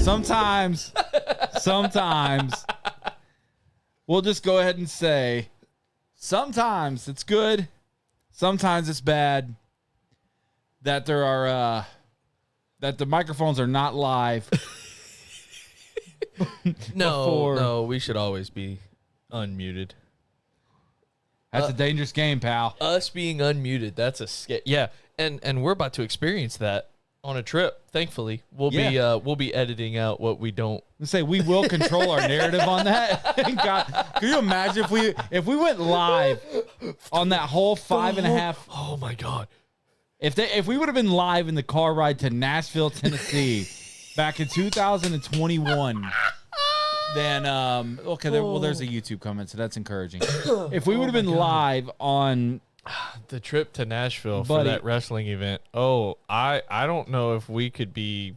sometimes we'll just go ahead and say sometimes it's good, sometimes it's bad that there are that the microphones are not live. No, we should always be unmuted. That's a dangerous game, pal. Us being unmuted, that's a yeah, and we're about to experience that on a trip. Thankfully, we'll be editing out what we don't. Say we will control our narrative on that. God, can you imagine if we went live on that whole 5.5? Oh my God! If we would have been live in the car ride to Nashville, Tennessee, back in 2021. Then okay, there's a YouTube comment, so that's encouraging. If we would have been live on the trip to Nashville for that wrestling event, I don't know if we could be,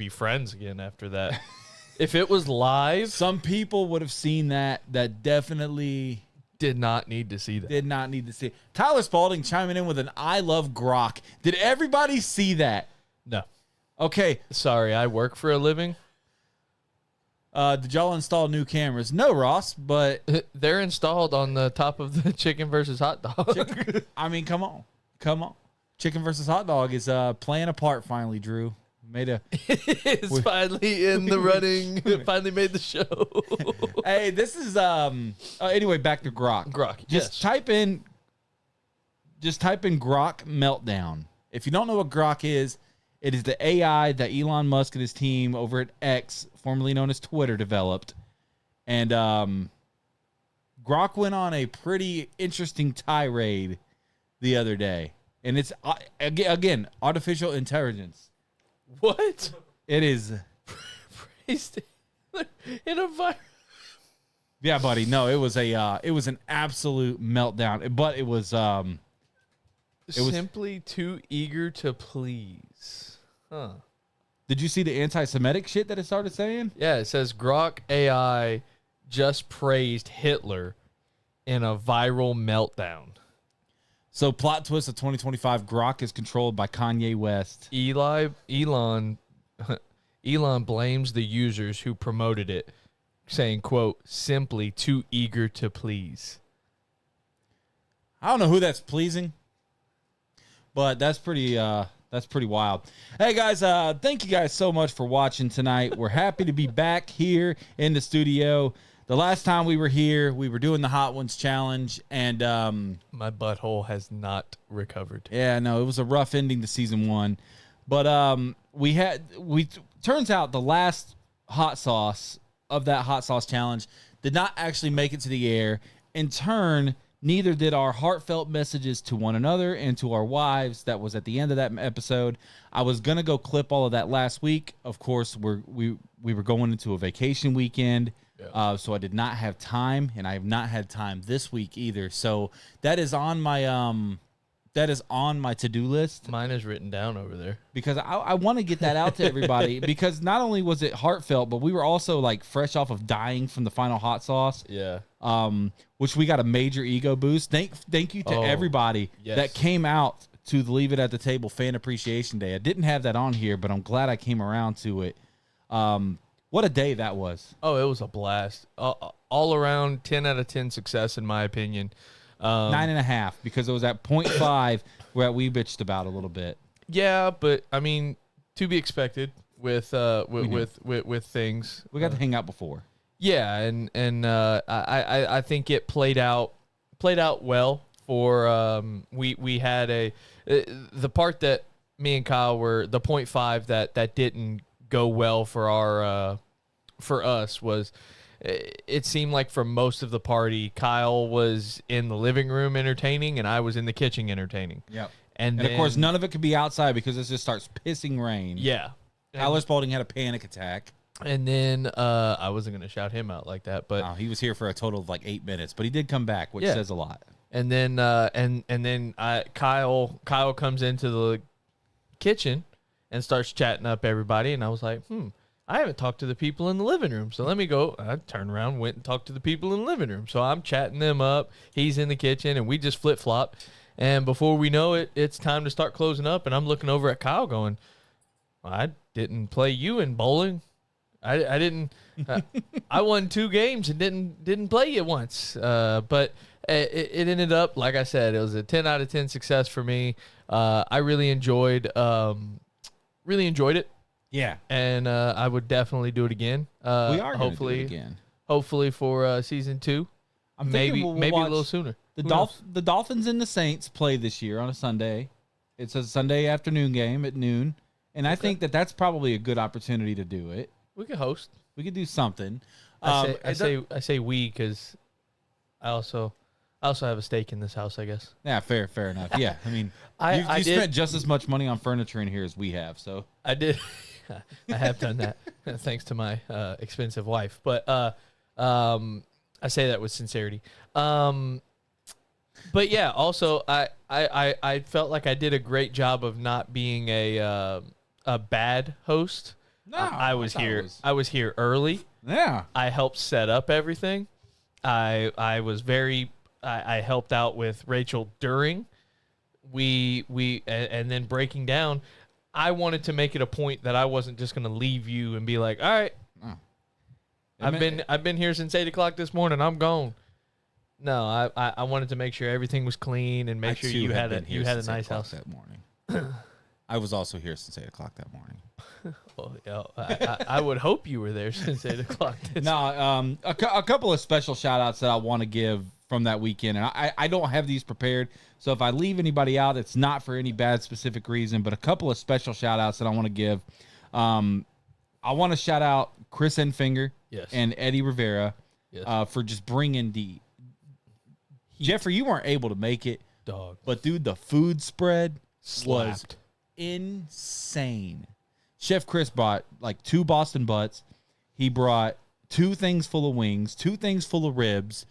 friends again after that. If it was live, some people would have seen that definitely did not need to see that. Did not need to see. Tyler Spalding chiming in with an "I love Grok." Did everybody see that? No. Okay. Sorry, I work for a living. Did y'all install new cameras? No, Ross, but they're installed on the top of the chicken versus hot dog. I mean, come on. Chicken versus hot dog is playing a part finally, Drew. It's finally in the running. It finally made the show. Hey, this is anyway, back to Grok. Just type in Grok meltdown. If you don't know what Grok is, it is the AI that Elon Musk and his team over at X, formerly known as Twitter, developed. And Grok went on a pretty interesting tirade the other day. And it's, again, artificial intelligence. What? It is. In a virus. Yeah, buddy. No, it was an absolute meltdown. But it was simply too eager to please. Huh. Did you see the anti-Semitic shit that it started saying? Yeah, it says Grok AI just praised Hitler in a viral meltdown. So plot twist of 2025, Grok is controlled by Kanye West. Elon blames the users who promoted it, saying, quote, simply too eager to please. I don't know who that's pleasing, but that's pretty wild. Hey, guys, thank you guys so much for watching tonight. We're happy to be back here in the studio. The last time we were here, we were doing the Hot Ones Challenge, and my butthole has not recovered. Yeah, no, it was a rough ending to season 1. But turns out the last hot sauce of that Hot Sauce Challenge did not actually make it to the air. In turn, neither did our heartfelt messages to one another and to our wives that was at the end of that episode. I was going to go clip all of that last week. Of course, we were going into a vacation weekend, so I did not have time, and I have not had time this week either. So that is on my to-do list. Mine is written down over there. Because I want to get that out to everybody because not only was it heartfelt, but we were also like fresh off of dying from the final hot sauce. Yeah. Which we got a major ego boost. Thank you to everybody that came out to the Leave It at the Table Fan Appreciation Day. I didn't have that on here, but I'm glad I came around to it. What a day that was. Oh, it was a blast. All around 10 out of 10 success in my opinion. 9.5 because it was at 0.5 where we bitched about a little bit. Yeah, but I mean, to be expected with things. We got to hang out before. Yeah, and I think it played out well for we had the part that me and Kyle were the 0.5 that didn't go well for us was. It seemed like for most of the party, Kyle was in the living room entertaining, and I was in the kitchen entertaining. Yep. And of course, none of it could be outside because it just starts pissing rain. Yeah. Tyler Spalding had a panic attack. And then I wasn't going to shout him out like that, but he was here for a total of like 8 minutes, but he did come back, which says a lot. And then Kyle comes into the kitchen and starts chatting up everybody, and I was like, I haven't talked to the people in the living room, so let me go. I turned around, went and talked to the people in the living room. So I'm chatting them up. He's in the kitchen, and we just flip-flop. And before we know it, it's time to start closing up, and I'm looking over at Kyle going, I didn't play you in bowling. I didn't. I won 2 games and didn't play you once. But it ended up, like I said, it was a 10 out of 10 success for me. I really enjoyed it, Yeah. and I would definitely do it again. We are gonna hopefully do it again. Hopefully for season 2. I'm maybe thinking we'll maybe a watch little sooner. The Who knows? the Dolphins and the Saints play this year on a Sunday. It's a Sunday afternoon game at noon, and I think that's probably a good opportunity to do it. We could host. We could do something. I say we because I also have a stake in this house, I guess. Yeah, fair enough. Yeah, I mean, I you did- spent just as much money on furniture in here as we have. So I did. I have done that thanks to my expensive wife. But I say that with sincerity. But yeah, also I felt like I did a great job of not being a bad host. no, I was thought it here. was- I was here early. Yeah, I helped set up everything. I was very. I helped out with Rachel during. And then breaking down. I wanted to make it a point that I wasn't just going to leave you and be like, all right, I've been here since 8 o'clock this morning. I'm gone. No, I wanted to make sure everything was clean and make sure you had a nice house that morning. I was also here since 8 o'clock that morning. Well, yeah, I would hope you were there since 8 o'clock. No, a couple of special shout outs that I want to give from that weekend. And I don't have these prepared. So if I leave anybody out, it's not for any bad specific reason, but a couple of special shout outs that I want to give. I want to shout out Chris Enfinger Yes. and Eddie Rivera Yes. for just bringing the Jeffrey, you weren't able to make it, Dog. but dude, the food spread was Slapped. insane. Chef Chris brought like 2 Boston butts. He brought 2 things full of wings, 2 things full of ribs,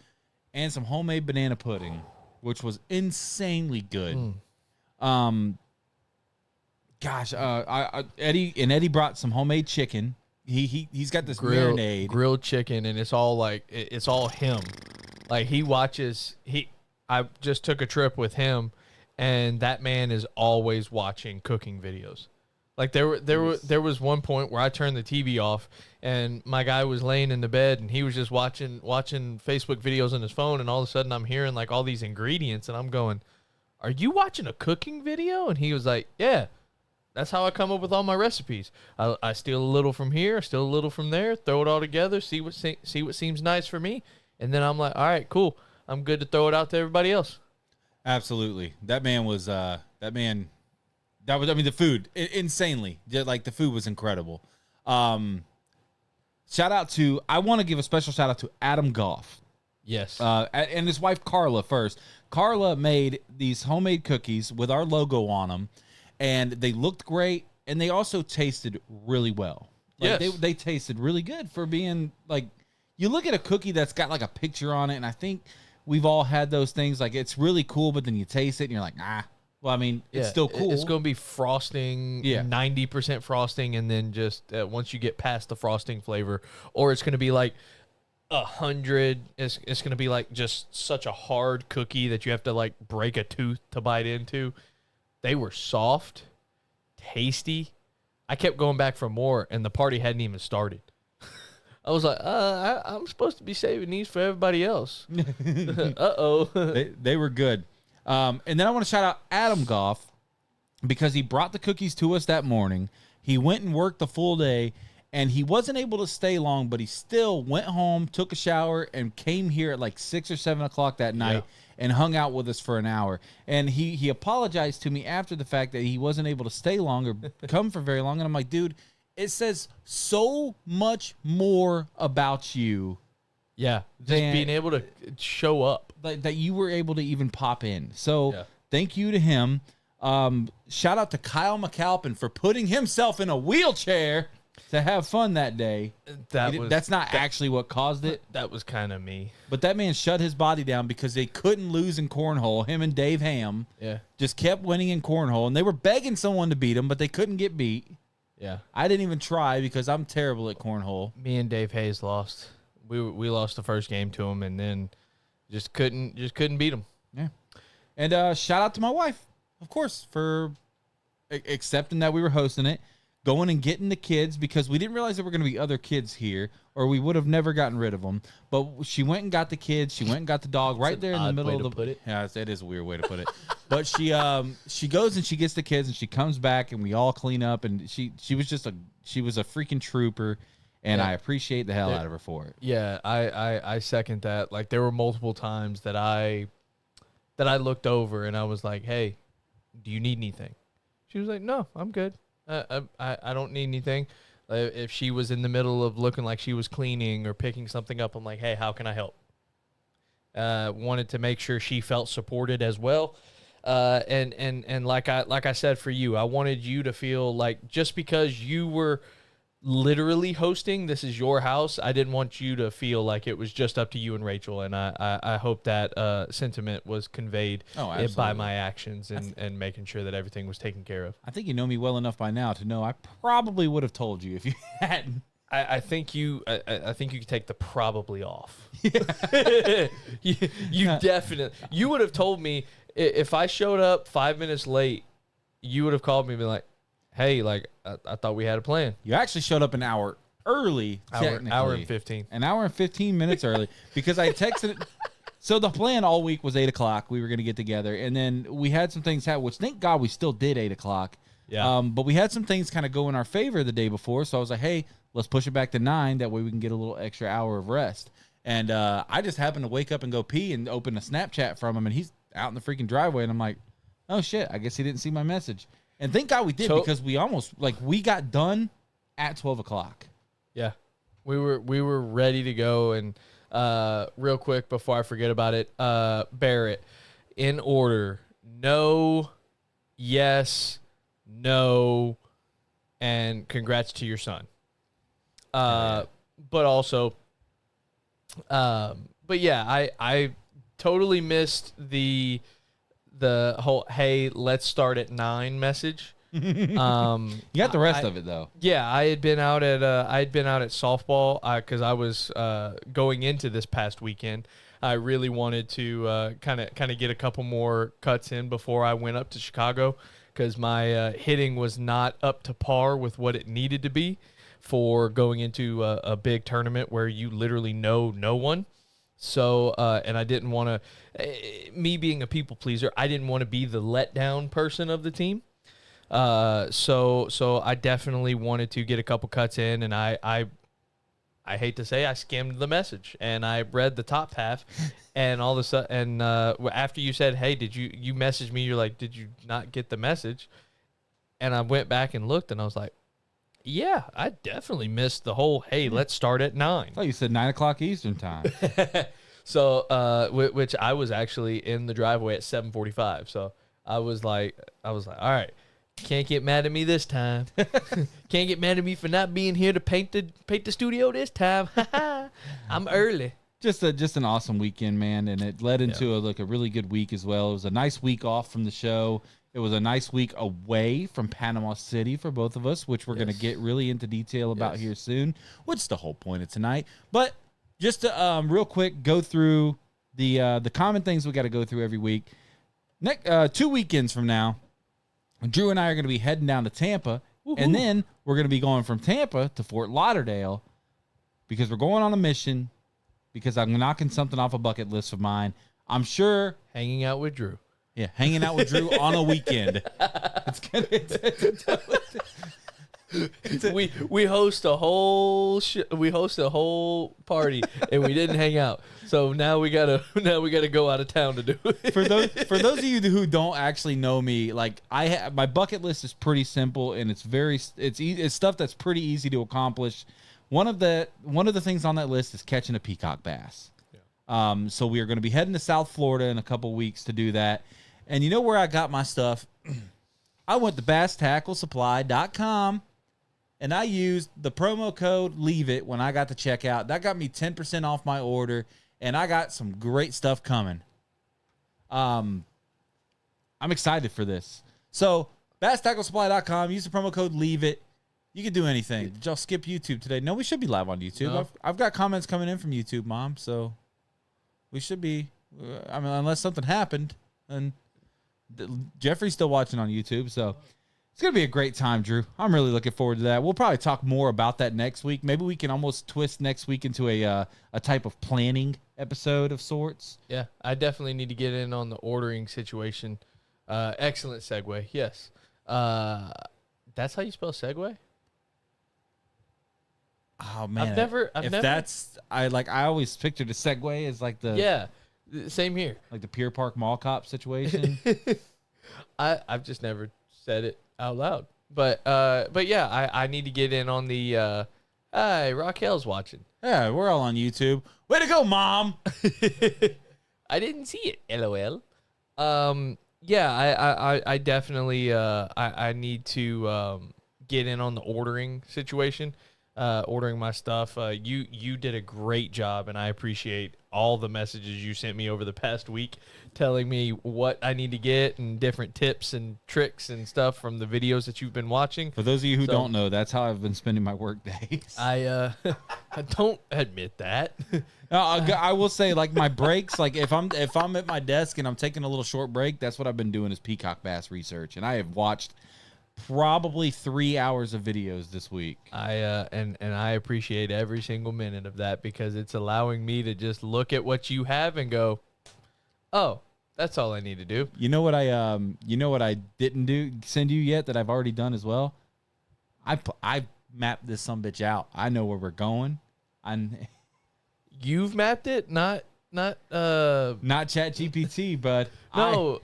and some homemade banana pudding, which was insanely good. Eddie brought some homemade chicken. He's got this marinade. Grilled chicken, and it's all like it's all him. Like he watches. I just took a trip with him, and that man is always watching cooking videos. Like there was one point where I turned the TV off, and my guy was laying in the bed, and he was just watching Facebook videos on his phone, and all of a sudden I'm hearing like all these ingredients, and I'm going, "Are you watching a cooking video?" And he was like, "Yeah." That's how I come up with all my recipes. I steal a little from here, steal a little from there, throw it all together, see what seems nice for me, and then I'm like, all right, cool. I'm good to throw it out to everybody else. Absolutely, that man was the food insanely. Like the food was incredible. Shout out to I want to give a special shout out to Adam Goff. Yes. And his wife Carla first. Carla made these homemade cookies with our logo on them. And they looked great, and they also tasted really well. Like Yes. they tasted really good for being like. You look at a cookie that's got like a picture on it, and I think we've all had those things. Like it's really cool, but then you taste it, and you're like, ah. Well, I mean, it's still cool. It's going to be frosting, Yeah. 90% frosting, and then just once you get past the frosting flavor, or it's going to be like 100. It's going to be like just such a hard cookie that you have to like break a tooth to bite into. They were soft, tasty. I kept going back for more, and the party hadn't even started. I was like, I'm supposed to be saving these for everybody else. Uh-oh. They were good. And then I want to shout out Adam Goff because he brought the cookies to us that morning. He went and worked the full day, and he wasn't able to stay long, but he still went home, took a shower, and came here at like 6 or 7 o'clock that night and hung out with us for an hour. And he apologized to me after the fact that he wasn't able to stay long or come for very long. And I'm like, dude, it says so much more about you Yeah, just Then- being able to show up. that you were able to even pop in. So Yeah. thank you to him. Shout out to Kyle McAlpin for putting himself in a wheelchair to have fun that day. That's not actually what caused it, That was kind of me. but that man shut his body down because they couldn't lose in cornhole. Him and Dave Ham Yeah, just kept winning in cornhole, and they were begging someone to beat them, but they couldn't get beat. yeah. I didn't even try because I'm terrible at cornhole. Me and Dave Hayes lost. We lost the first game to him, and then just couldn't beat him. Yeah. And shout out to my wife, of course, for accepting that we were hosting it. going and getting the kids because we didn't realize there were going to be other kids here, or we would have never gotten rid of them. But she went and got the kids. She went and got the dog right there in the middle of the. Put it. Yeah, it is a weird way to put it. But she goes and she gets the kids and she comes back and we all clean up and she was a freaking trooper, and I appreciate the hell out of her for it. Yeah, I second that. Like there were multiple times that I looked over and I was like, "Hey, do you need anything?" She was like, "No, I'm good. I don't need anything." If she was in the middle of looking like she was cleaning or picking something up, I'm like, "Hey, how can I help?" Wanted to make sure she felt supported as well. And like I said for you, I wanted you to feel like just because you were literally hosting, this is your house, I didn't want you to feel like it was just up to you and Rachel, and I hope that sentiment was conveyed by my actions and making sure that everything was taken care of. I think you know me well enough by now to know I probably would have told you if you hadn't. I think you could take the probably off. Yeah. you definitely, you would have told me if I showed up 5 minutes late, you would have called me and been like, "Hey, like I thought we had a plan." You actually showed up an hour early, technically. Hour and 15. An hour and 15 minutes early because I texted. So the plan all week was 8 o'clock. We were going to get together, and then we had some things happen, which thank God we still did 8 o'clock. Yeah. But we had some things kind of go in our favor the day before, so I was like, "Hey, let's push it back to 9. That way we can get a little extra hour of rest." And I just happened to wake up and go pee and open a Snapchat from him, and he's out in the freaking driveway, and I'm like, "Oh shit! I guess he didn't see my message." And thank God we did because we almost we got done at 12 o'clock. Yeah, we were ready to go. And real quick before I forget about it, Barrett, in order: no, yes, no, and congrats to your son. But also, but yeah, I totally missed the whole "hey, let's start at 9" message. You got the rest of it though. Yeah, I had been out at softball because I was going into this past weekend. I really wanted to kind of get a couple more cuts in before I went up to Chicago because my hitting was not up to par with what it needed to be for going into a big tournament where you literally know no one. So, and I didn't want to, me being a people pleaser, I didn't want to be the letdown person of the team. So I definitely wanted to get a couple cuts in, and I hate to say I skimmed the message and I read the top half, and all of a sudden, and after you said, "Hey, did you message me?" You're like, "Did you not get the message?" And I went back and looked, and I was like, "Yeah, I definitely missed the whole, hey, let's start at 9. Oh, you said 9 o'clock Eastern time. So, which I was actually in the driveway at 7:45. So I was like, all right, can't get mad at me this time. Can't get mad at me for not being here to paint the studio this time. I'm early. Just an awesome weekend, man, and it led into a really good week as well. It was a nice week off from the show. It was a nice week away from Panama City for both of us, which we're going to get really into detail about here soon, which is the whole point of tonight. But just to real quick go through the common things we got to go through every week. Next 2 weekends from now, Drew and I are going to be heading down to Tampa, and then we're going to be going from Tampa to Fort Lauderdale because we're going on a mission because I'm knocking something off a bucket list of mine. I'm sure hanging out with Drew. Yeah, hanging out with Drew on a weekend. We host a whole party and we didn't hang out. So now we gotta go out of town to do it. For those of you who don't actually know me, like my bucket list is pretty simple and it's stuff that's pretty easy to accomplish. One of the things on that list is catching a peacock bass. Yeah. So we are going to be heading to South Florida in a couple weeks to do that. And you know where I got my stuff? I went to basstacklesupply.com and I used the promo code LEAVEIT when I got to checkout. That got me 10% off my order, and I got some great stuff coming. I'm excited for this. So, basstacklesupply.com, use the promo code LEAVEIT. You can do anything. Did y'all skip YouTube today? No, we should be live on YouTube. No. I've got comments coming in from YouTube, Mom, so we should be. I mean, unless something happened, and Jeffrey's still watching on YouTube, so It's going to be a great time, Drew. I'm really looking forward to that. We'll probably talk more about that next week. Maybe we can almost twist next week into a type of planning episode of sorts. Yeah, I definitely need to get in on the ordering situation. Excellent segue. Yes. That's how you spell segue? Oh man. I've never I always pictured a Segway as like the Yeah. Same here. like the Pier Park Mall Cop situation. I've just never said it out loud. But yeah, I need to get in on the hey, Raquel's watching. Yeah, we're all on YouTube. Way to go, Mom. I didn't see it. LOL. Yeah, I definitely I need to get in on the ordering situation. Ordering my stuff. You did a great job, and I appreciate all the messages you sent me over the past week telling me what I need to get and different tips and tricks and stuff from the videos that you've been watching. For those of you who don't know, that's how I've been spending my work days. I don't admit that. I will say, like, my breaks, like if I'm at my desk and I'm taking a little short break, that's what I've been doing is peacock bass research, and I have watched probably 3 hours of videos this week. And I appreciate every single minute of that because it's allowing me to just look at what you have and go, oh, that's all I need to do. You know what I didn't send you yet that I've already done as well? I mapped this sumbitch out. I know where we're going. You've mapped it, not ChatGPT, but not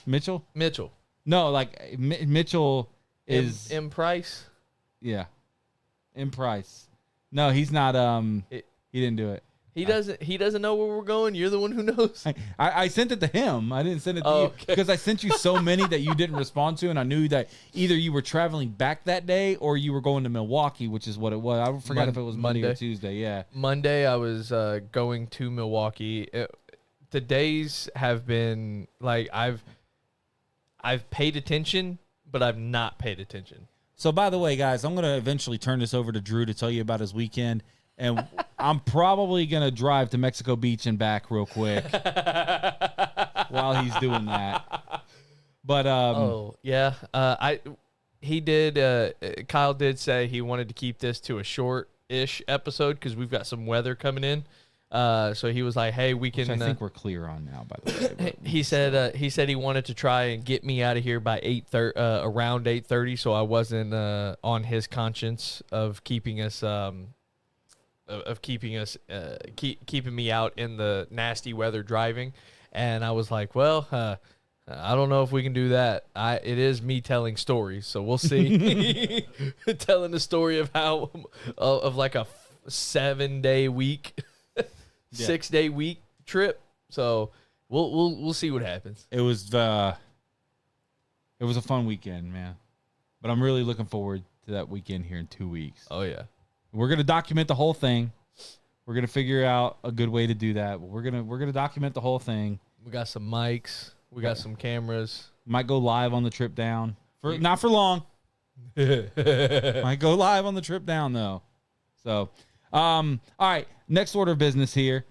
Mitchell. No, like Mitchell is M Price. Yeah, M Price. No, he's not. He didn't do it. He doesn't know where we're going. You're the one who knows. I sent it to him. I didn't send it to you okay. because I sent you so many that you didn't respond to, and I knew that either you were traveling back that day or you were going to Milwaukee, which is what it was. I forgot if it was Monday or Tuesday. Yeah, Monday I was going to Milwaukee. The days have been like I've paid attention, but I've not paid attention. So, by the way, guys, I'm going to eventually turn this over to Drew to tell you about his weekend. And I'm probably going to drive to Mexico Beach and back real quick while he's doing that. But, Kyle did say he wanted to keep this to a short-ish episode because we've got some weather coming in. So he was like, "Hey, we can." Which I think we're clear on now. By the way, he said he wanted to try and get me out of here by around 8:30, so I wasn't on his conscience of keeping us keeping me out in the nasty weather driving. And I was like, well, I don't know if we can do that. It is me telling stories, so we'll see. Telling the story of how of like a 7-day week. 6-day week trip, so we'll see what happens. It was a fun weekend, man. But I'm really looking forward to that weekend here in 2 weeks. Oh yeah, we're gonna document the whole thing. We're gonna figure out a good way to do that. We're gonna document the whole thing. We got some mics. We got some cameras. Might go live on the trip down. Not for long. Might go live on the trip down though. So. All right, next order of business here.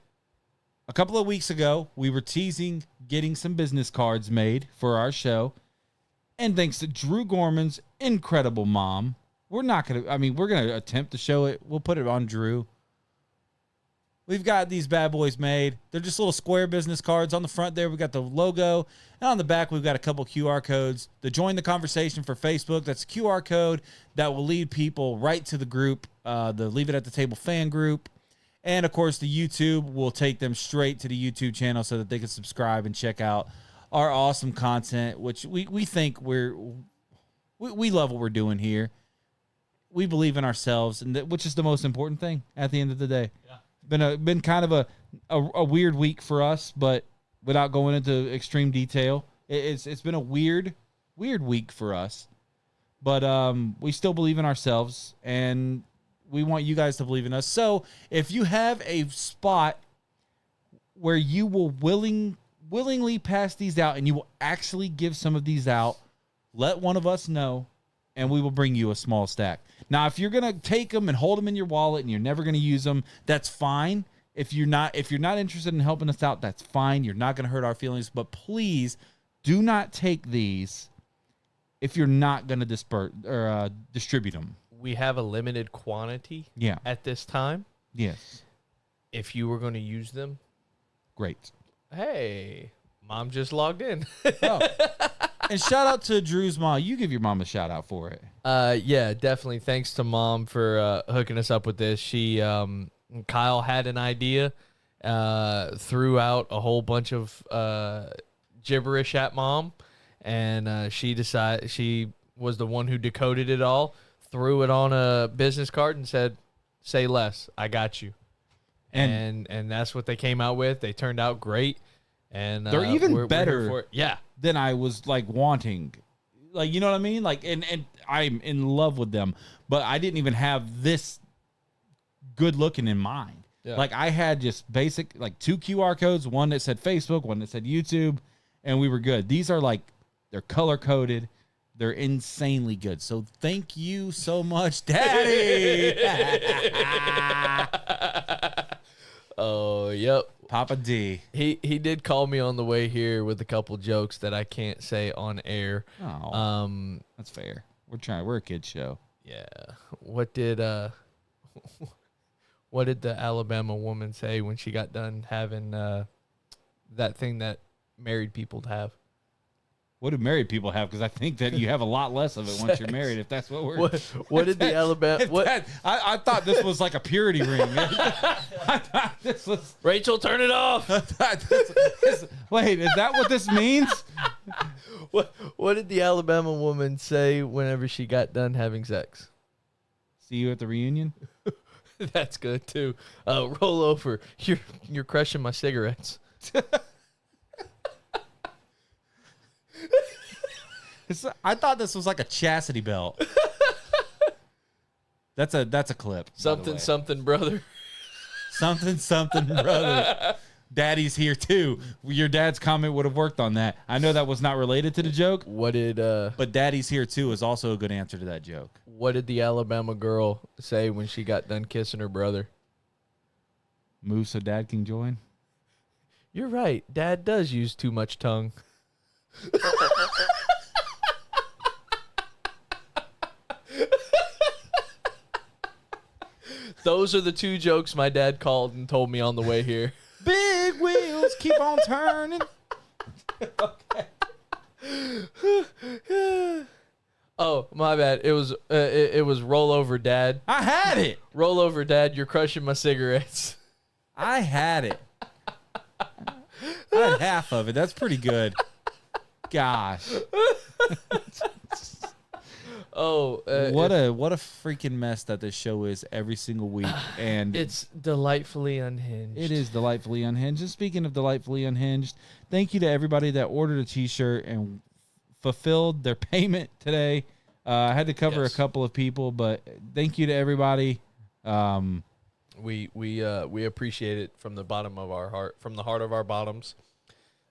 A couple of weeks ago, we were teasing getting some business cards made for our show. And thanks to Drew Gorman's incredible mom, we're going to attempt to show it. We'll put it on Drew. We've got these bad boys made. They're just little square business cards. On the front there, we've got the logo. And on the back, we've got a couple QR codes. To join the conversation for Facebook, that's a QR code that will lead people right to the group, the Leave It at the Table fan group. And, of course, the YouTube will take them straight to the YouTube channel so that they can subscribe and check out our awesome content, which we think we love what we're doing here. We believe in ourselves, and which is the most important thing at the end of the day. Yeah. Been kind of a weird week for us, but without going into extreme detail, it's been a weird week for us. But we still believe in ourselves, and we want you guys to believe in us. So if you have a spot where you will willingly pass these out, and you will actually give some of these out, let one of us know, and we will bring you a small stack. Now, if you're gonna take them and hold them in your wallet and you're never gonna use them, that's fine. If you're not interested in helping us out, that's fine. You're not gonna hurt our feelings. But please do not take these if you're not going to disperse or distribute them. We have a limited quantity Yeah. at this time. Yes. If you were going to use them, Great. hey, mom just logged in. Oh. And shout out to Drew's mom. You give your mom a shout out for it. Yeah, definitely. Thanks to mom for hooking us up with this. Kyle had an idea, threw out a whole bunch of gibberish at mom, and she was the one who decoded it all, threw it on a business card, and said, "Say less, I got you." And that's what they came out with. They turned out great, and they're even we're here better. for it. Yeah. Than I was like wanting. Like, you know what I mean? Like, and I'm in love with them, but I didn't even have this good looking in mind. Yeah. Like, I had just basic, like 2 QR codes, one that said Facebook, one that said YouTube, and we were good. These are like, they're color coded. They're insanely good. So thank you so much, Daddy. Oh, yep. Papa D. He did call me on the way here with a couple jokes that I can't say on air. Oh, that's fair. We're a kid show. Yeah. What did the Alabama woman say when she got done having that thing that married people have? What do married people have? Because I think that you have a lot less of it once you're married. If that's what we're. What did the Alabama? I thought this was like a purity ring. I thought this was. Rachel, turn it off. Wait, is that what this means? What did the Alabama woman say whenever she got done having sex? See you at the reunion. That's good too. Roll over. You're crushing my cigarettes. I thought this was like a chastity belt. That's a clip. Something, brother. Something, brother. Daddy's here too. Your dad's comment would have worked on that. I know that was not related to the joke. But Daddy's here too is also a good answer to that joke. What did the Alabama girl say when she got done kissing her brother? Move so Dad can join. You're right. Dad does use too much tongue. Those are the 2 jokes my dad called and told me on the way here. Big wheels keep on turning. Okay. Oh, my bad. It was roll over, Dad. I had it. Roll over, Dad. You're crushing my cigarettes. I had it. I had half of it. That's pretty good. Gosh. What a freaking mess that this show is every single week, and it's delightfully unhinged. It is delightfully unhinged. And speaking of delightfully unhinged, thank you to everybody that ordered a T-shirt and fulfilled their payment today. I had to cover a couple of people, but thank you to everybody. We appreciate it from the bottom of our heart, from the heart of our bottoms.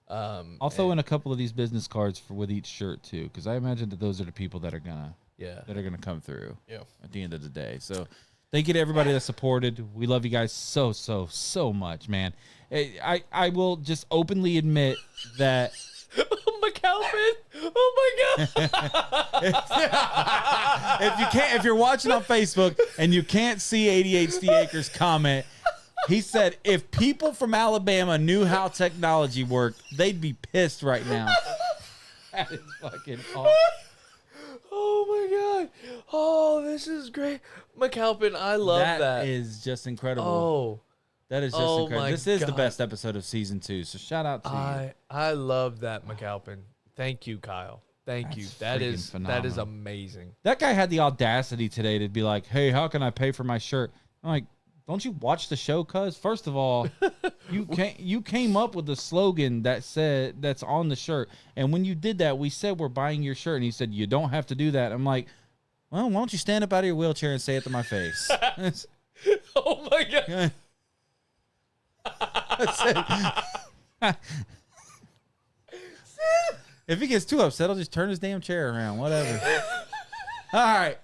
I'll throw in a couple of these business cards with each shirt too, because I imagine that those are the people that are gonna come through. Yeah. At the end of the day, so thank you to everybody that supported. We love you guys so much, man. I will just openly admit that. McAlpin. Oh my God. If you're watching on Facebook and you can't see ADHD Acres comment, he said if people from Alabama knew how technology worked, they'd be pissed right now. That is fucking awesome. Oh my God. Oh, this is great. McAlpin, I love that. That is just incredible. Oh. That is just incredible. This is the best episode of season 2, so shout out to you. I love that, McAlpin. Thank you, Kyle. Thank you. That is amazing. That guy had the audacity today to be like, "Hey, how can I pay for my shirt?" I'm like, "Don't you watch the show, cuz? First of all, you came up with the slogan that's on the shirt. And when you did that, we said we're buying your shirt, and he said you don't have to do that." I'm like, "Well, why don't you stand up out of your wheelchair and say it to my face?" Oh my God. If he gets too upset, I'll just turn his damn chair around. Whatever. All right.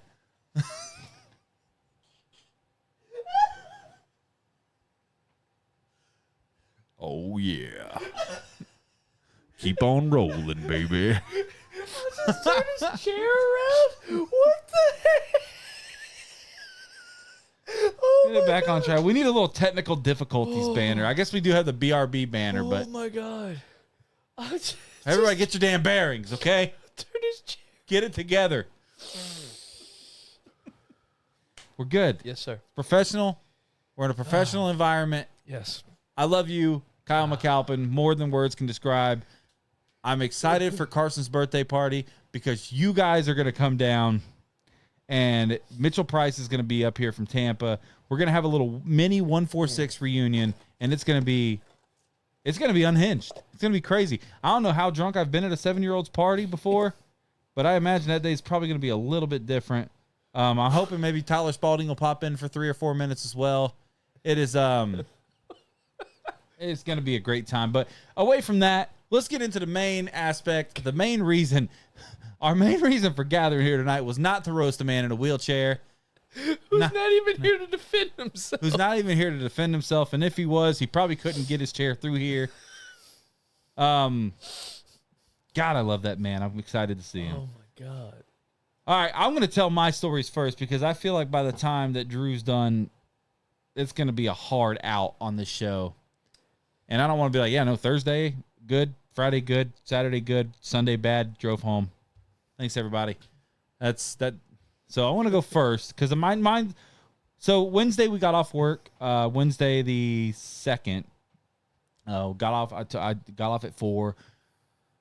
Oh, yeah. Keep on rolling, baby. Turn his chair around. What the heck? Oh Get it back on track. We need a little technical difficulties banner. I guess we do have the BRB banner, but Oh my god! everybody get your damn bearings, okay? Turn his chair. Get it together. We're good. Yes, sir. Professional. We're in a professional environment. Yes. I love you, Kyle McAlpin, more than words can describe. I'm excited for Carson's birthday party because you guys are going to come down, and Mitchell Price is going to be up here from Tampa. We're going to have a little mini 146 reunion, and it's going to be unhinged. It's going to be crazy. I don't know how drunk I've been at a 7-year-old's party before, but I imagine that day is probably going to be a little bit different. I'm hoping maybe Tyler Spalding will pop in for 3 or 4 minutes as well. It is it's going to be a great time. But away from that, let's get into the main aspect. The main reason, our main reason for gathering here tonight was not to roast a man in a wheelchair. Who's not even here to defend himself. Who's not even here to defend himself. And if he was, he probably couldn't get his chair through here. God, I love that man. I'm excited to see him. Oh my god. All right, I'm going to tell my stories first because I feel like by the time that Drew's done, it's going to be a hard out on this show. And I don't want to be like, yeah, no, Thursday, good. Friday, good. Saturday, good. Sunday, bad. Drove home. Thanks, everybody. That's that. So I want to go first because mine. So Wednesday, we got off work. Wednesday the 2nd. Got off. I got off at 4.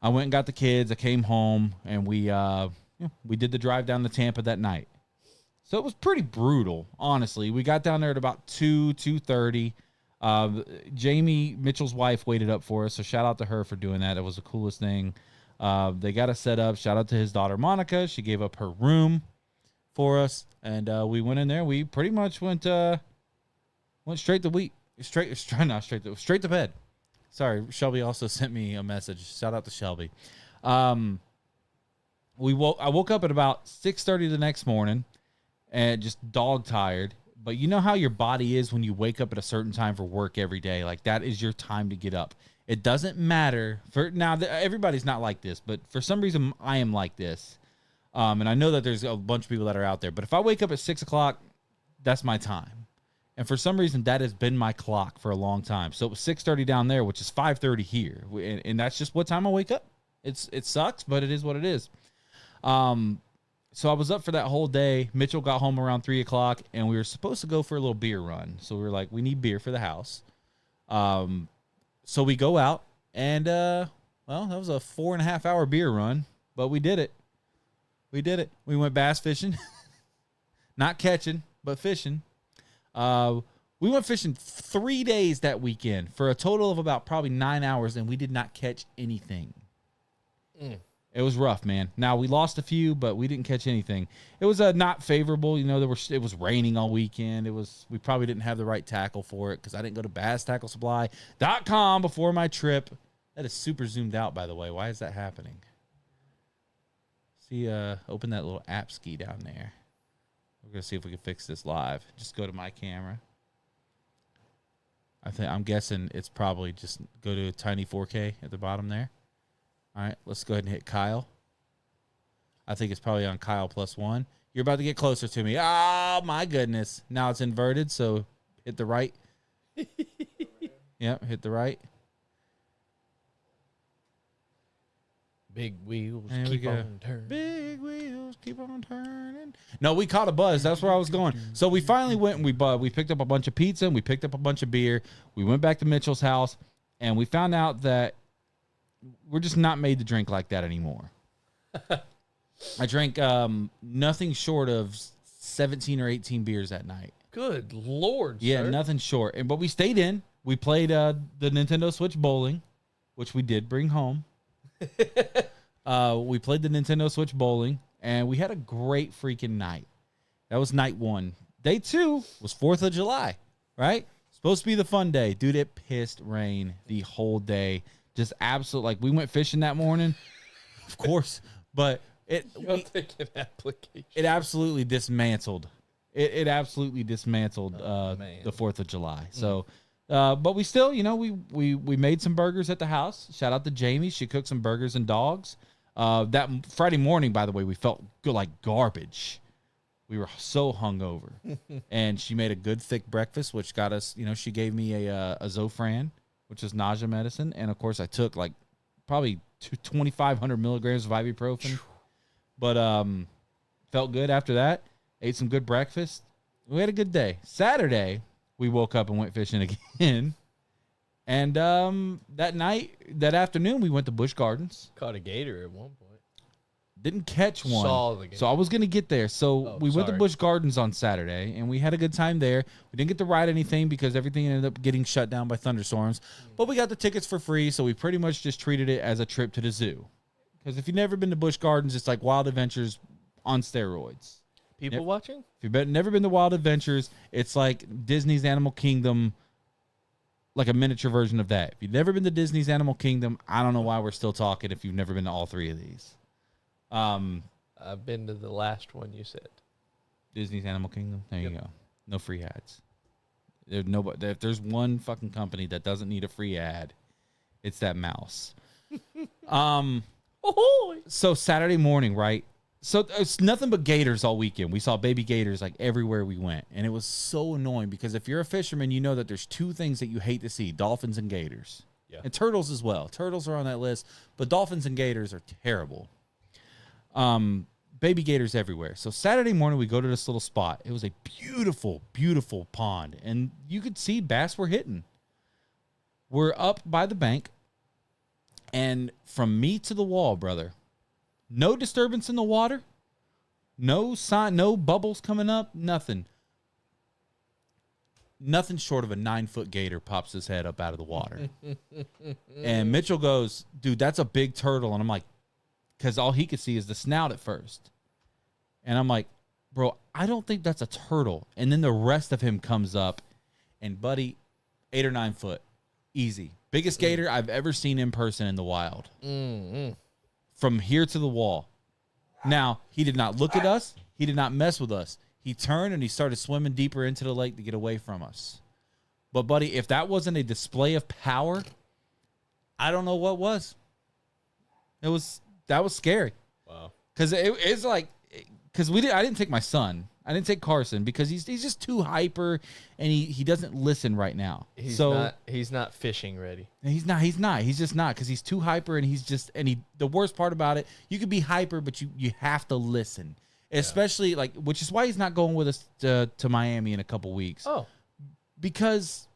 I went and got the kids. I came home and we did the drive down to Tampa that night. So it was pretty brutal, honestly. We got down there at about 2:30. Jamie, Mitchell's wife, waited up for us, so shout out to her for doing that. It was the coolest thing. They got us set up. Shout out to his daughter, Monica. She gave up her room for us, and we went in there. We pretty much went straight to bed. Sorry, Shelby also sent me a message. Shout out to Shelby. I woke up at about 6:30 the next morning and just dog tired. But you know how your body is when you wake up at a certain time for work every day? Like that is your time to get up. It doesn't matter for now. Everybody's not like this, but for some reason I am like this. And I know that there's a bunch of people that are out there, but if I wake up at 6 o'clock, that's my time. And for some reason that has been my clock for a long time. So it was 6:30 down there, which is 5:30 here. And that's just what time I wake up. It sucks, but it is what it is. So I was up for that whole day. Mitchell got home around 3 o'clock, and we were supposed to go for a little beer run. So we were like, we need beer for the house. So we go out, and, that was a 4.5 hour beer run, but we did it. We went bass fishing. Not catching, but fishing. We went fishing 3 days that weekend for a total of about probably 9 hours, and we did not catch anything. It was rough, man. Now, we lost a few, but we didn't catch anything. It was not favorable. You know, it was raining all weekend. We probably didn't have the right tackle for it because I didn't go to BassTackleSupply.com before my trip. That is super zoomed out, by the way. Why is that happening? See, open that little app ski down there. We're going to see if we can fix this live. Just go to my camera. I'm guessing it's probably just go to a tiny 4K at the bottom there. All right, let's go ahead and hit Kyle. I think it's probably on Kyle +1. You're about to get closer to me. Oh, my goodness. Now it's inverted, so hit the right. Yep, hit the right. Big wheels There we keep go. on turning. Big wheels keep on turning. No, we caught a buzz. That's where I was going. So we finally went and we picked up a bunch of pizza and we picked up a bunch of beer. We went back to Mitchell's house and we found out that we're just not made to drink like that anymore. I drank nothing short of 17 or 18 beers that night. Good Lord, Yeah, sir. nothing short. But we stayed in. We played the Nintendo Switch bowling, which we did bring home. We played the Nintendo Switch bowling, and we had a great freaking night. That was night 1. Day 2 was 4th of July, right? Supposed to be the fun day. Dude, it pissed rain the whole day. Just absolute, like, we went fishing that morning, of course, but it absolutely dismantled. It absolutely dismantled the 4th of July. So, but we still, you know, we made some burgers at the house. Shout out to Jamie. She cooked some burgers and dogs. That Friday morning, by the way, we felt good like garbage. We were so hungover, and she made a good thick breakfast, which got us. She gave me a Zofran, which is nausea medicine, and of course I took like probably 2,500 milligrams of ibuprofen. But felt good after that. Ate some good breakfast. We had a good day. Saturday, we woke up and went fishing again. And that afternoon, we went to Busch Gardens. Caught a gator at one point. Didn't catch one. Saw the gator. So I was going to get there. So we went to Busch Gardens on Saturday, and we had a good time there. We didn't get to ride anything because everything ended up getting shut down by thunderstorms. But we got the tickets for free, so we pretty much just treated it as a trip to the zoo. Because if you've never been to Busch Gardens, it's like Wild Adventures on steroids. People watching? If you've never been to Wild Adventures, it's like Disney's Animal Kingdom, like a miniature version of that. If you've never been to Disney's Animal Kingdom, I don't know why we're still talking if you've never been to all three of these. I've been to the last one you said. Disney's Animal Kingdom. There you go. No free ads. If there's one fucking company that doesn't need a free ad, it's that mouse. So Saturday morning, right? So it's nothing but gators all weekend. We saw baby gators like everywhere we went. And it was so annoying because if you're a fisherman, you know that there's two things that you hate to see, dolphins and gators. Yeah. And turtles as well. Turtles are on that list, but dolphins and gators are terrible. Baby gators everywhere. So Saturday morning, we go to this little spot. It was a beautiful, beautiful pond. And you could see bass were hitting. We're up by the bank. And from me to the wall, brother, no disturbance in the water. No sign, no bubbles coming up, nothing. Nothing short of a 9-foot gator pops his head up out of the water. And Mitchell goes, dude, that's a big turtle. And I'm like, because all he could see is the snout at first. And I'm like, bro, I don't think that's a turtle. And then the rest of him comes up, and buddy, 8 or 9 foot, easy. Biggest gator I've ever seen in person in the wild. From here to the wall. Now, he did not look at us. He did not mess with us. He turned and he started swimming deeper into the lake to get away from us. But, buddy, if that wasn't a display of power, I don't know what was. That was scary. Wow. Because it's like, because I didn't take my son. I didn't take Carson because he's just too hyper and he doesn't listen right now. He's not fishing ready. He's not. He's just not because he's too hyper and the worst part about it, you could be hyper, but you have to listen. Especially which is why he's not going with us to Miami in a couple weeks. Oh. Because,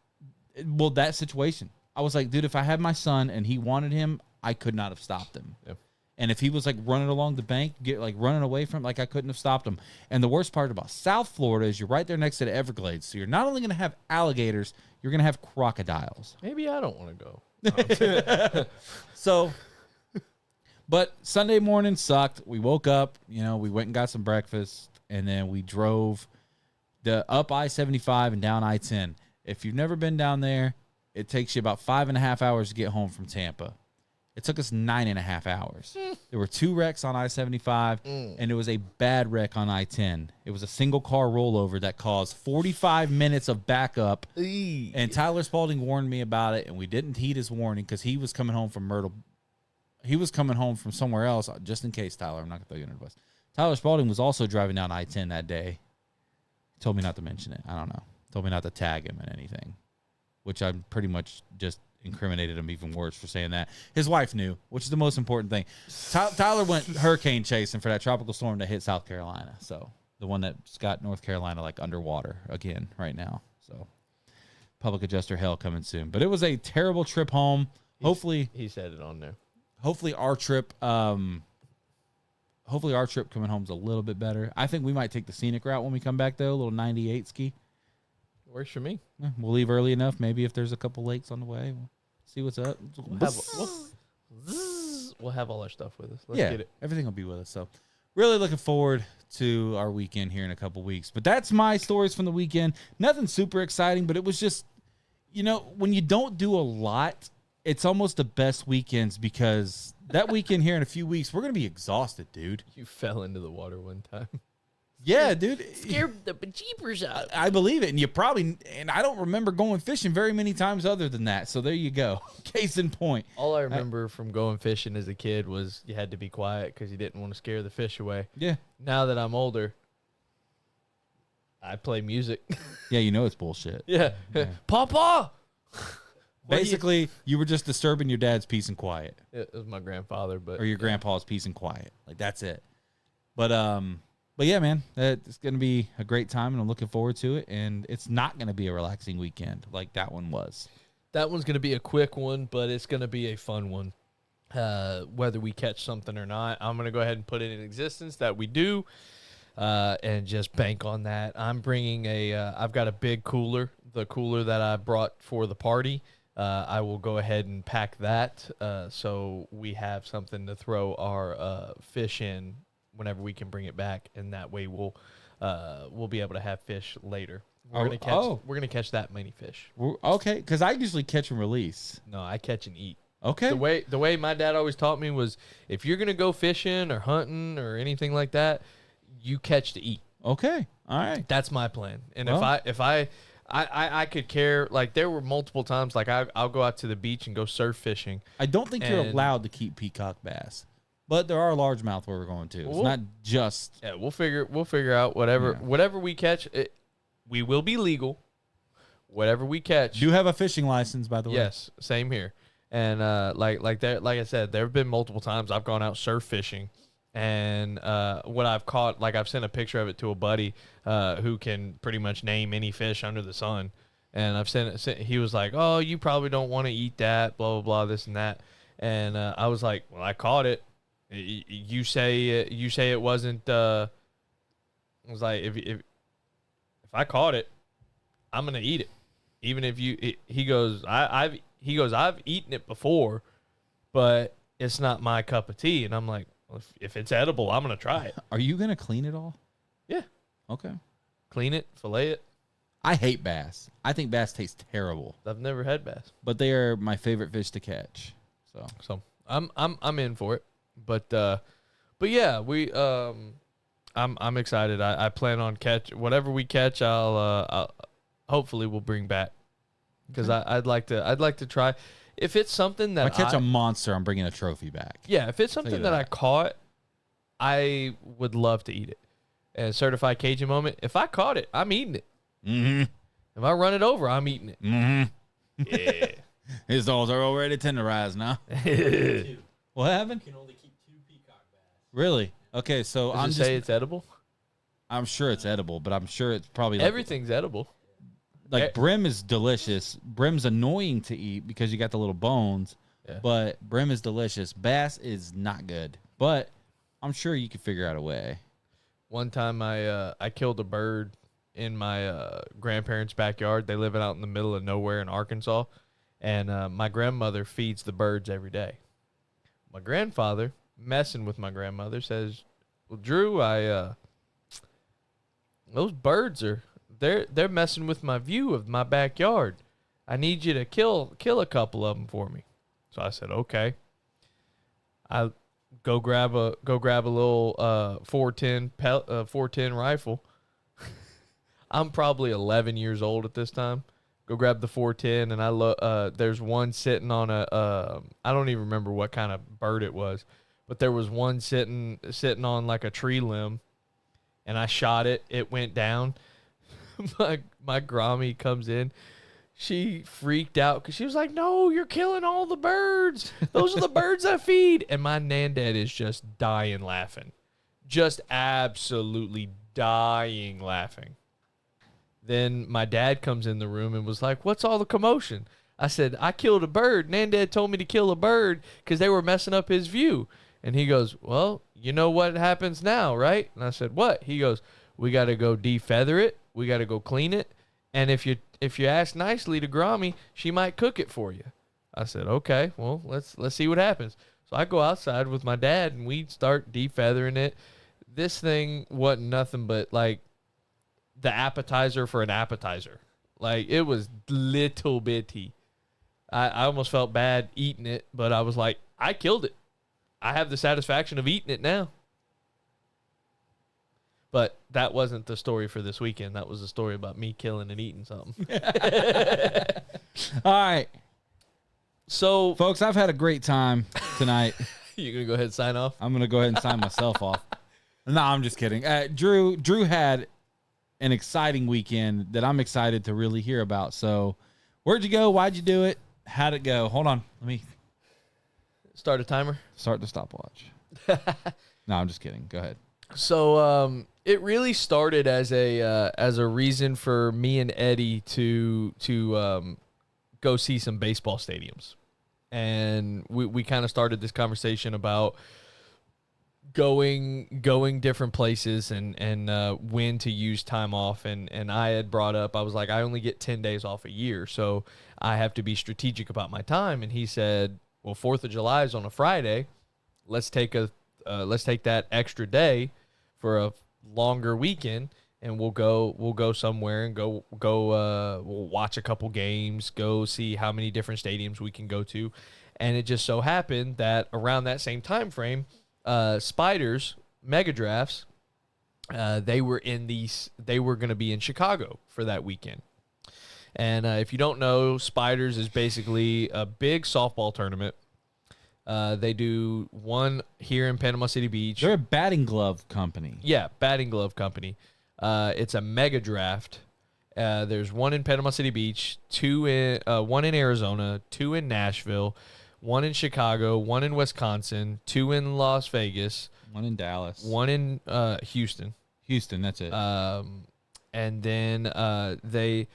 well, that situation. I was like, dude, if I had my son and he wanted him, I could not have stopped him. Yep. And if he was running along the bank, running away from him, I couldn't have stopped him. And the worst part about South Florida is you're right there next to the Everglades. So you're not only going to have alligators, you're going to have crocodiles. Maybe I don't want to go. So, but Sunday morning sucked. We woke up, we went and got some breakfast, and then we drove up I-75 and down I-10. If you've never been down there, it takes you about 5.5 hours to get home from Tampa. It took us 9.5 hours. There were 2 wrecks on I-75, and it was a bad wreck on I-10. It was a single car rollover that caused 45 minutes of backup. And Tyler Spalding warned me about it, and we didn't heed his warning because he was coming home from Myrtle. He was coming home from somewhere else, just in case, Tyler. I'm not going to throw you under the bus. Tyler Spalding was also driving down I-10 that day. He told me not to mention it. I don't know. Told me not to tag him in anything, which I'm pretty much just incriminated him even worse for saying that. His wife knew, which is the most important thing. Tyler went hurricane chasing for that tropical storm that hit South Carolina. So the one that's got North Carolina underwater again right now. So public adjuster hell coming soon. But it was a terrible trip home. Hopefully he said it on there. Hopefully our trip coming home is a little bit better. I think we might take the scenic route when we come back though, a little 98 ski. Works for me. Yeah, we'll leave early enough. Maybe if there's a couple lakes on the way, we'll see what's up. We'll have all our stuff with us. Let's get it. Everything will be with us. So really looking forward to our weekend here in a couple weeks. But that's my stories from the weekend. Nothing super exciting, but it was just, when you don't do a lot, it's almost the best weekends because that weekend here in a few weeks, we're going to be exhausted, dude. You fell into the water one time. Yeah, dude. Scared the bejeepers out. I believe it. And I don't remember going fishing very many times other than that. So there you go. Case in point. All I remember from going fishing as a kid was you had to be quiet because you didn't want to scare the fish away. Yeah. Now that I'm older, I play music. Yeah, you know it's bullshit. Yeah. Papa! Basically, you were just disturbing your dad's peace and quiet. It was my grandfather, but Or your grandpa's peace and quiet. Like, that's it. But yeah, man, it's going to be a great time, and I'm looking forward to it. And it's not going to be a relaxing weekend like that one was. that one's going to be a quick one, but it's going to be a fun one. Whether we catch something or not, I'm going to go ahead and put it in existence that we do, and just bank on that. I'm bringing I've got a big cooler, the cooler that I brought for the party. I will go ahead and pack that so we have something to throw our fish in whenever we can bring it back, and that way we'll be able to have fish later. We're gonna catch that many fish. Okay, because I usually catch and release. No, I catch and eat. Okay. The way my dad always taught me was if you're gonna go fishing or hunting or anything like that, you catch to eat. Okay. All right. That's my plan. And Well, if I could care, like there were multiple times like I'll go out to the beach and go surf fishing. I don't think you're And- allowed to keep peacock bass, but there are largemouth where we're going to. It's Well, not just. Yeah, we'll figure out whatever we catch. We will be legal. Whatever we catch. Do have a fishing license, by the way. Yes, same here. And like I said, there have been multiple times I've gone out surf fishing, and what I've caught, like I've sent a picture of it to a buddy who can pretty much name any fish under the sun, and I've sent he was like, "Oh, you probably don't want to eat that, blah blah blah, this and that," and I was like, "Well, I caught it. You say it wasn't." I was like, if I caught it, I'm gonna eat it, even if you. He goes, I've eaten it before, but it's not my cup of tea. And I'm like, well, if it's edible, I'm gonna try it. Are you going to clean it all? Yeah, Okay. clean it, fillet it. I hate bass. I think bass taste terrible, I've never had bass, but they are my favorite fish to catch. So I'm in for it. But yeah, I'm excited. I plan on whatever we catch. I'll hopefully we'll bring back because I'd like to try. If it's something that if I catch a monster, I'm bringing a trophy back. yeah, if it's something that I caught, I would love to eat it. And certified Cajun moment, if I caught it, I'm eating it. Mm-hmm. If I run it over, I'm eating it. Mm-hmm. Yeah. His dolls are already tenderized now. What happened? You can only keep 2 peacock bass. Really? Okay, so Does it say it's edible? I'm sure it's edible, but I'm sure it's probably like, Everything's edible. like brim is delicious. Brim's annoying to eat because you got the little bones, Yeah. but brim is delicious. Bass is not good, but I'm sure you can figure out a way. One time I killed a bird in my grandparents' backyard. They live out in the middle of nowhere in Arkansas, and my grandmother feeds the birds every day. My grandfather, messing with my grandmother, says, "Well, Drew, those birds they're messing with my view of my backyard. I need you to kill a couple of them for me." So I said, "Okay." I go grab a little 410 rifle. I'm probably 11 years old at this time. Go grab the 410, and there's one sitting on I don't even remember what kind of bird it was, but there was one sitting on like a tree limb, and I shot it. It went down. my Grammy comes in. She freaked out because she was like, "No, you're killing all the birds. Those are the birds I feed." And my nandad is just dying laughing. Just absolutely dying laughing. Then my dad comes in the room and was like, "What's all the commotion?" I said, "I killed a bird. Nandad told me to kill a bird because they were messing up his view." And he goes, "Well, you know what happens now, right?" And I said, "What?" He goes, "We got to go defeather it. We got to go clean it. And if you ask nicely to Grammy, she might cook it for you." I said, "Okay, well, let's see what happens." So I go outside with my dad and we start defeathering it. This thing wasn't nothing but like the appetizer for an appetizer. Like it was little bitty. I almost felt bad eating it, but I was like, I killed it. I have the satisfaction of eating it now. But that wasn't the story for this weekend. That was the story about me killing and eating something. All right, So, folks, I've had a great time tonight. you going to go ahead and sign off? I'm gonna go ahead and sign myself off. No, I'm just kidding. Drew had an exciting weekend that I'm excited to really hear about. So, where'd you go? Why'd you do it? How'd it go? Hold on, let me Start a timer. start the stopwatch. No, I'm just kidding. Go ahead. So it really started as a reason for me and Eddie to go see some baseball stadiums, and we kind of started this conversation about going different places and when to use time off, and I had brought up, I was like, I only get 10 days off a year, so I have to be strategic about my time, and he said, well, 4th of July is on a Friday, let's take that extra day for a longer weekend, and we'll go somewhere and we'll watch a couple games, go see how many different stadiums we can go to. And it just so happened that around that same time frame, Spiders Mega Drafts, they were going to be in Chicago for that weekend. And if you don't know, Spiders is basically a big softball tournament. They do one here in Panama City Beach. They're a batting glove company. Yeah, batting glove company. It's a mega draft. There's one in Panama City Beach, one in Arizona, 2 in Nashville, 1 in Chicago, 1 in Wisconsin, 2 in Las Vegas, 1 in Dallas, 1 in Houston. Houston. That's it. And then they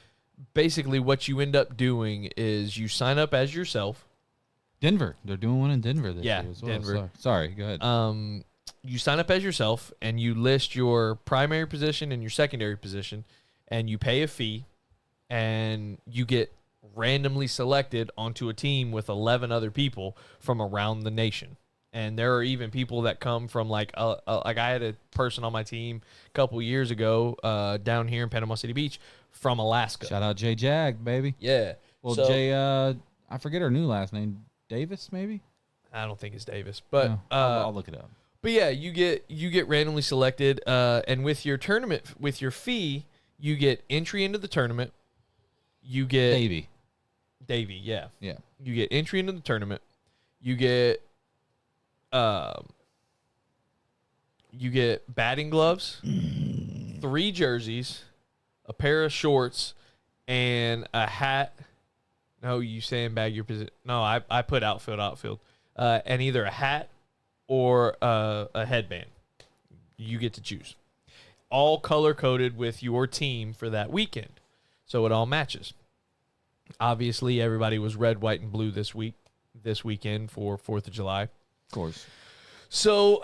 basically, what you end up doing is you sign up as yourself. Denver. They're doing one in Denver this Yeah, year as well. Denver. Sorry, go ahead. You sign up as yourself, and you list your primary position and your secondary position, and you pay a fee, and you get randomly selected onto a team with 11 other people from around the nation. And there are even people that come from like I had a person on my team a couple years ago down here in Panama City Beach from Alaska. Shout out Jay Jag, baby. Yeah. Well, So- Jay, I forget her new last name. Davis, maybe? I don't think it's Davis, but No, I'll look it up. But yeah, you get randomly selected, and with your tournament, with your fee, you get entry into the tournament. You get Davey, yeah. Yeah. You get entry into the tournament. You get batting gloves, 3 jerseys, a pair of shorts, and a hat. No, you sandbag your position. No, I put outfield. And either a hat or a headband. You get to choose. All color-coded with your team for that weekend. So it all matches. Obviously, everybody was red, white, and blue this weekend for 4th of July. Of course. So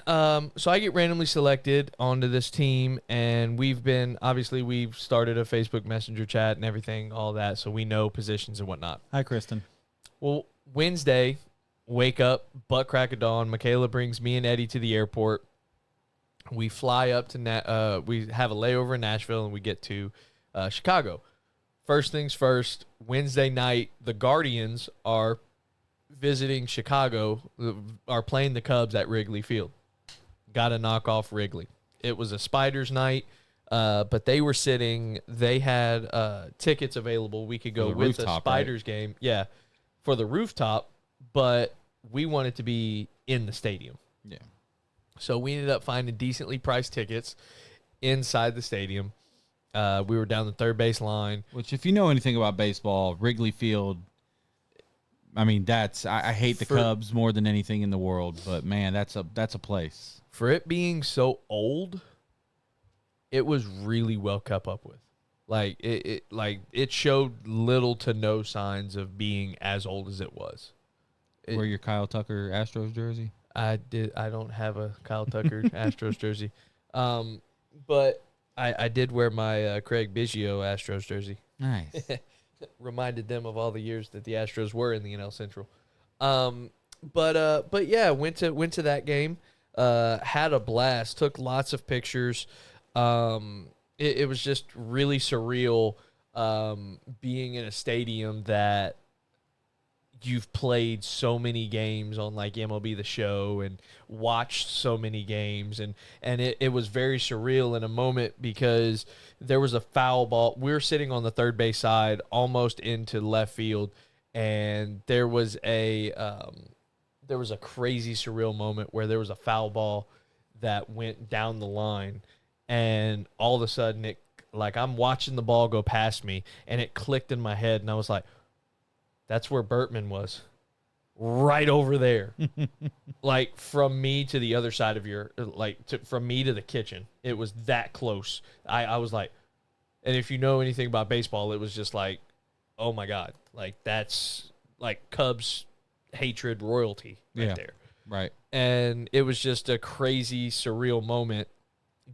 I get randomly selected onto this team, and we've started a Facebook Messenger chat and everything, all that, so we know positions and whatnot. Hi, Kristen. Well, Wednesday, wake up, butt crack of dawn. Michaela brings me and Eddie to the airport. We fly up to we have a layover in Nashville, and we get to Chicago. First things first, Wednesday night, the Guardians are visiting Chicago, are playing the Cubs at Wrigley Field. Got to knock off Wrigley. It was a Spiders night, but they had tickets available. We could go For the with a rooftop, Spiders game. Yeah, for the rooftop, but we wanted to be in the stadium. Yeah. So we ended up finding decently priced tickets inside the stadium. We were down the third base line. Which, if you know anything about baseball, Wrigley Field, I mean, I hate the Cubs more than anything in the world, but man, that's a place. For it being so old, it was really well kept up with. Like it showed little to no signs of being as old as it was. Wear your Kyle Tucker Astros jersey? I don't have a Kyle Tucker Astros jersey. But I did wear my Craig Biggio Astros jersey. Nice. Reminded them of all the years that the Astros were in the NL Central. But yeah, went to that game. Had a blast. Took lots of pictures. It was just really surreal being in a stadium that you've played so many games on like MLB The Show and watched so many games, and it was very surreal in a moment because there was a foul ball. We were sitting on the third base side, almost into left field, and there was a crazy surreal moment where there was a foul ball that went down the line, and all of a sudden I'm watching the ball go past me, and it clicked in my head, and I was like, that's where Bertman was, right over there. Like from me to the other side of from me to the kitchen. It was that close. I was like, and if you know anything about baseball, it was just like, oh my God, like that's like Cubs hatred royalty right there. Right. And it was just a crazy, surreal moment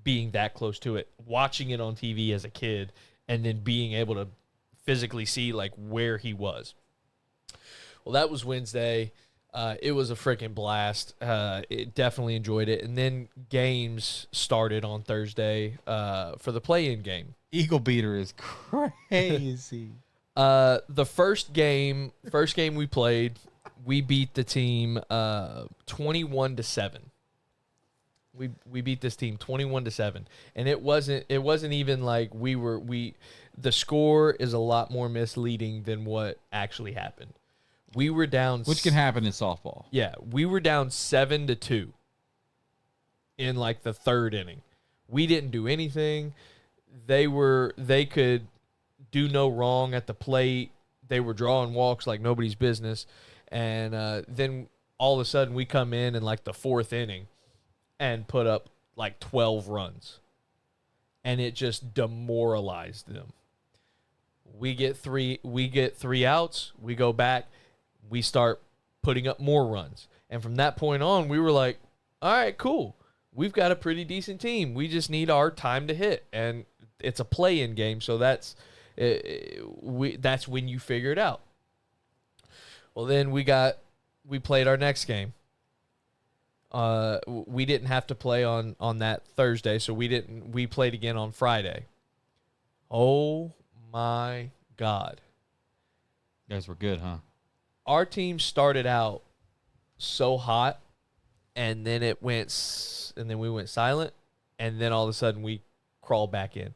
being that close to it, watching it on TV as a kid, and then being able to physically see like where he was. Well, that was Wednesday. It was a freaking blast. It definitely enjoyed it. And then games started on Thursday for the play-in game. Eagle beater is crazy. The first game we played, we beat the team 21-7. We beat this team 21-7, and it wasn't even like the score is a lot more misleading than what actually happened. We were down, which can happen in softball. Yeah, we were down 7-2 in like the third inning. We didn't do anything. They could do no wrong at the plate. They were drawing walks like nobody's business, and then all of a sudden we come in like the fourth inning and put up like 12 runs, and it just demoralized them. We get three outs. We go back. We start putting up more runs. And from that point on, we were like, all right, cool. We've got a pretty decent team. We just need our time to hit. And it's a play-in game, so that's when you figure it out. Well, then we played our next game. We didn't have to play on that Thursday, so we played again on Friday. Oh my God. You guys were good, huh? Our team started out so hot, and then we went silent, and then all of a sudden we crawled back in.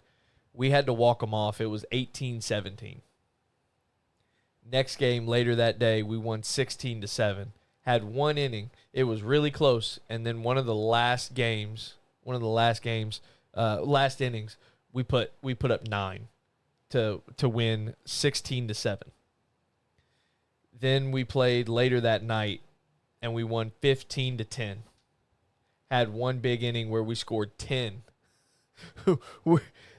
We had to walk them off. It was 18-17. Next game later that day, we won 16-7. Had one inning. It was really close, and then last innings, we put up 9 to win 16-7. Then we played later that night, and we won 15-10. Had one big inning where we scored 10.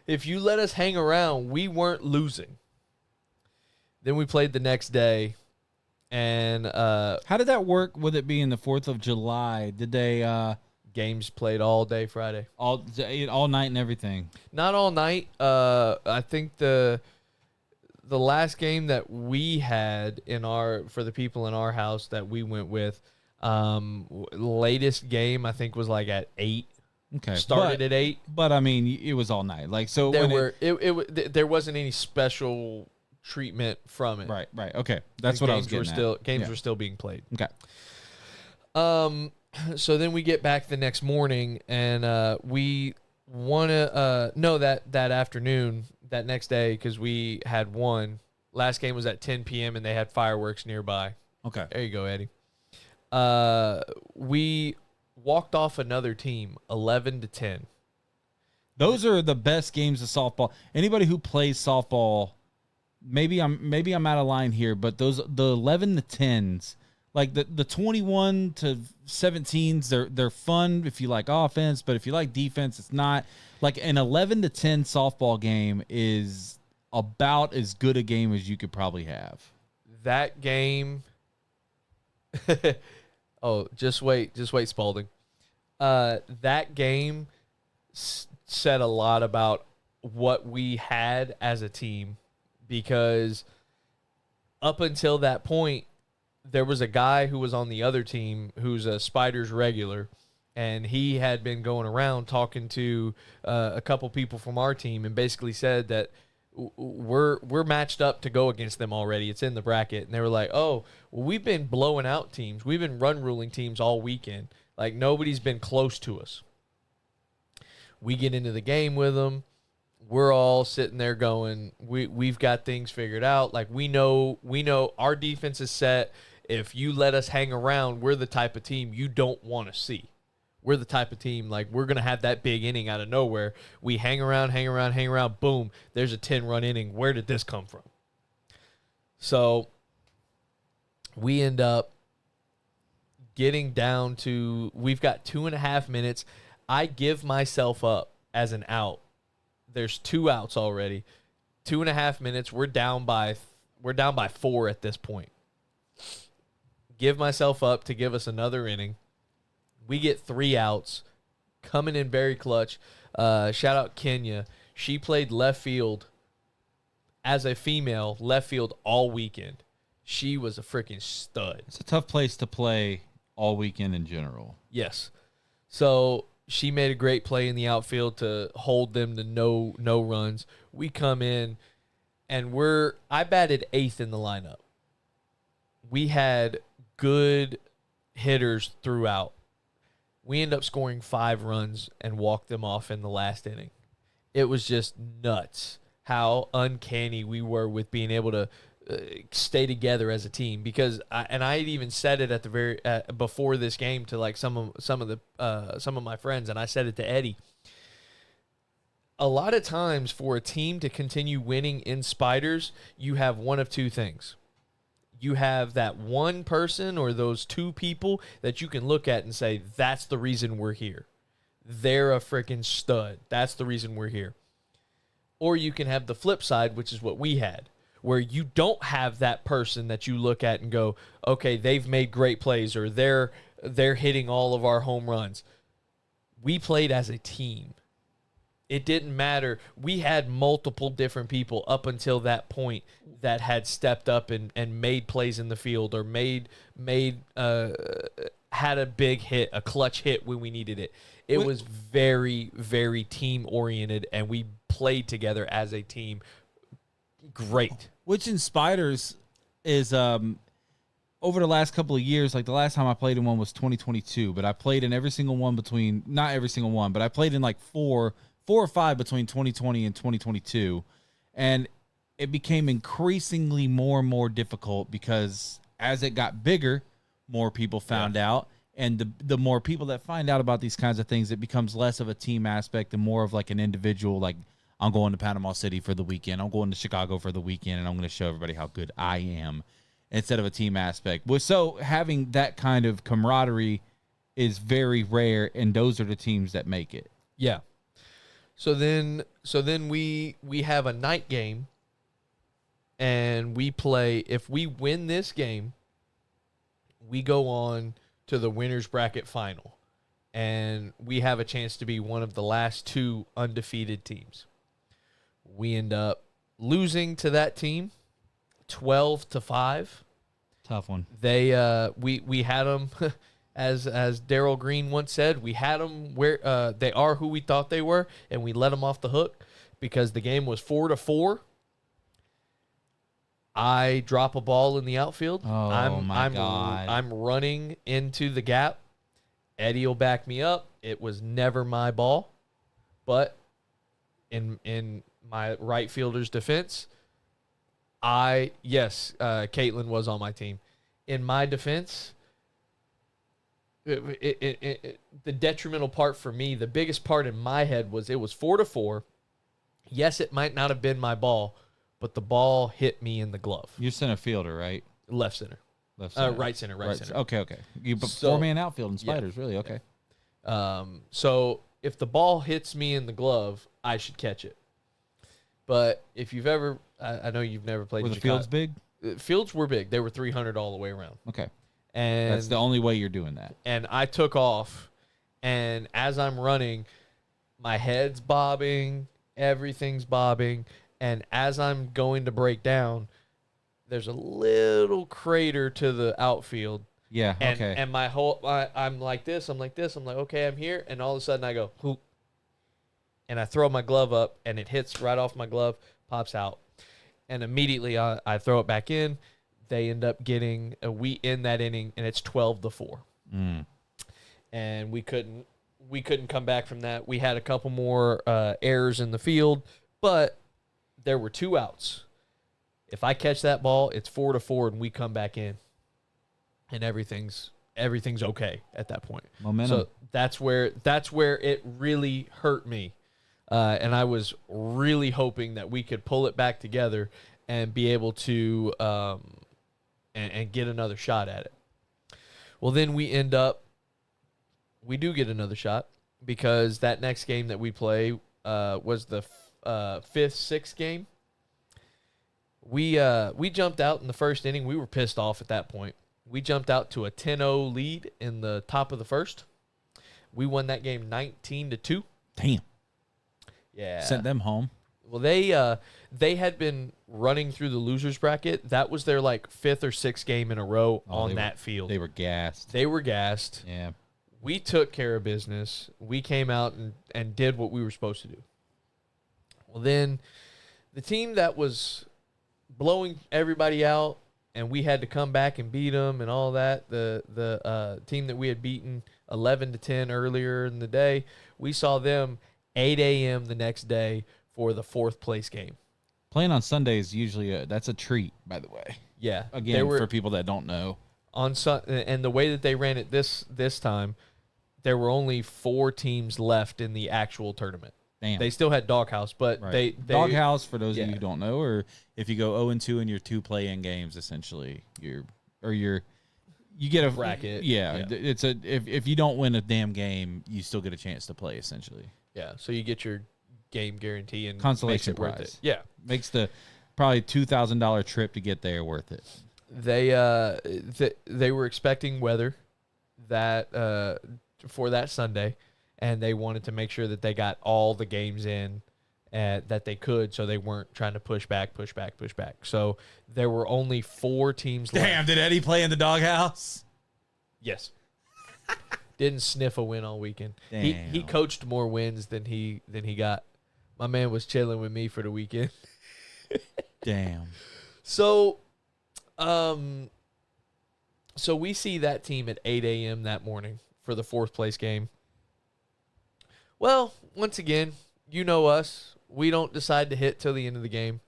If you let us hang around, we weren't losing. Then we played the next day, and how did that work with it being the 4th of July? Did they games played all day Friday? All night and everything? Not all night. I think the last game that we had for the people in our house that we went with, latest game I think was like at 8. Okay, started at 8. But I mean, it was all night. Like so, there wasn't any special treatment from it. Right. Okay, that's what I was getting at. Games were still being played. Okay. So then we get back the next morning, and we want to that afternoon, that next day, because we had one. Last game was at 10 p.m. and they had fireworks nearby. Okay. There you go, Eddie. We walked off another team 11-10. Those are the best games of softball. Anybody who plays softball, maybe I'm out of line here, but the 11-10s, like the 21-17s, they're fun if you like offense, but if you like defense, it's not. Like an 11-10 softball game is about as good a game as you could probably have. That game. Oh, just wait, Spalding. That game said a lot about what we had as a team, because up until that point, there was a guy who was on the other team who's a Spiders regular, and he had been going around talking to a couple people from our team and basically said that we're matched up to go against them already. It's in the bracket. And they were like, oh, well, we've been blowing out teams. We've been run ruling teams all weekend. Like, nobody's been close to us. We get into the game with them. We're all sitting there going, we've got things figured out. Like, we know our defense is set. If you let us hang around, we're the type of team you don't want to see. We're the type of team, like, we're going to have that big inning out of nowhere. We hang around, boom, there's a 10-run inning. Where did this come from? So we end up getting down to, we've got 2.5 minutes. I give myself up as an out. There's 2 outs already. 2.5 minutes. We're down by 4 at this point. Give myself up to give us another inning. We get 3 outs, coming in very clutch. Shout out Kenya. She played left field as a female, left field all weekend. She was a freaking stud. It's a tough place to play all weekend in general. Yes. So she made a great play in the outfield to hold them to no runs. We come in, and I batted 8th in the lineup. We had good hitters throughout. We end up scoring 5 runs and walked them off in the last inning. It was just nuts how uncanny we were with being able to stay together as a team. Because I had even said it at the very before this game to like some of my friends, and I said it to Eddie. A lot of times for a team to continue winning in Spiders, you have one of 2 things. You have that one person or those 2 people that you can look at and say, that's the reason we're here. They're a freaking stud. That's the reason we're here. Or you can have the flip side, which is what we had, where you don't have that person that you look at and go, okay, they've made great plays, or they're hitting all of our home runs. We played as a team. It didn't matter. We had multiple different people up until that point that had stepped up and made plays in the field, or had a big hit, a clutch hit when we needed it. It was very, very team-oriented, and we played together as a team. Great. Which in Spiders is over the last couple of years, like the last time I played in one was 2022, but I played in every single one between, not every single one, but I played in like 4 or 5 between 2020 and 2022. And it became increasingly more and more difficult because as it got bigger, more people found out. And the more people that find out about these kinds of things, it becomes less of a team aspect and more of like an individual, like, I'm going to Panama City for the weekend, I'm going to Chicago for the weekend, and I'm going to show everybody how good I am, instead of a team aspect. So having that kind of camaraderie is very rare, and those are the teams that make it. Yeah. So then we have a night game, and we play. If we win this game, we go on to the winner's bracket final, and we have a chance to be one of the last 2 undefeated teams. We end up losing to that team 12-5. Tough one. They we had them as Darryl Green once said, we had them where they are who we thought they were, and we let them off the hook because the game was 4-4. I drop a ball in the outfield. Oh, my God. I'm running into the gap. Eddie will back me up. It was never my ball, but in my right fielder's defense, Caitlin was on my team. In my defense, the detrimental part for me, the biggest part in my head was it was 4-4. Yes, it might not have been my ball, but the ball hit me in the glove. You're center fielder, right? Left center. Left center. Right center. Okay. You 4-man outfield in Spiders, really? Okay. So if the ball hits me in the glove, I should catch it. But if you've ever, I know you've never played. Were the fields big? Fields were big. They were 300 all the way around. Okay. And that's the only way you're doing that. And I took off, and as I'm running, my head's bobbing, everything's bobbing, and as I'm going to break down, there's a little crater to the outfield. Yeah, and, okay. And I'm like this, I'm like, okay, I'm here, and all of a sudden I go, hoop, and I throw my glove up, and it hits right off my glove, pops out, and immediately I throw it back in. They end up getting we end that inning, and it's 12-4, and we couldn't come back from that. We had a couple more errors in the field, but there were 2 outs. If I catch that ball, it's 4-4, and we come back in, and everything's okay at that point. Momentum. So that's where it really hurt me, and I was really hoping that we could pull it back together and be able to and get another shot at it. Well, then we do get another shot, because that next game that we play was the 5th, 6th game. We jumped out in the first inning. We were pissed off at that point. We jumped out to a 10-0 lead in the top of the first. We won that game 19-2. Damn. Yeah. Sent them home. Well, they had been running through the losers bracket. That was their 5th or 6th game in a row on that field. They were gassed. They were gassed. Yeah. We took care of business. We came out and did what we were supposed to do. Well, then the team that was blowing everybody out, and we had to come back and beat them and all that, the team that we had beaten 11-10 earlier in the day, we saw them 8 a.m. the next day for the 4th place game. Playing on Sunday is usually that's a treat, by the way. Yeah. Again, for people that don't know. And the way that they ran it this time, there were only 4 teams left in the actual tournament. Damn. They still had Doghouse, but Right. they Doghouse, for those of Yeah. you who don't know, or if you go 0-2 in your 2 play-in games, essentially, you get a bracket. Yeah, Yeah. it's if you don't win a damn game, you still get a chance to play. Essentially, Yeah, so you get your game guarantee and consolation makes it worth prize. it. Yeah. Makes the probably $2,000 trip to get there worth it. They were expecting weather that for that Sunday, and they wanted to make sure that they got all the games in that they could, so they weren't trying to push back. So there were only 4 teams left. Damn, did Eddie play in the Doghouse? Yes. Didn't sniff a win all weekend. He Damn. coached more wins than he got. My man was chilling with me for the weekend. Damn. So we see that team at 8 a.m. that morning for the 4th place game. Well, once again, you know us. We don't decide to hit till the end of the game.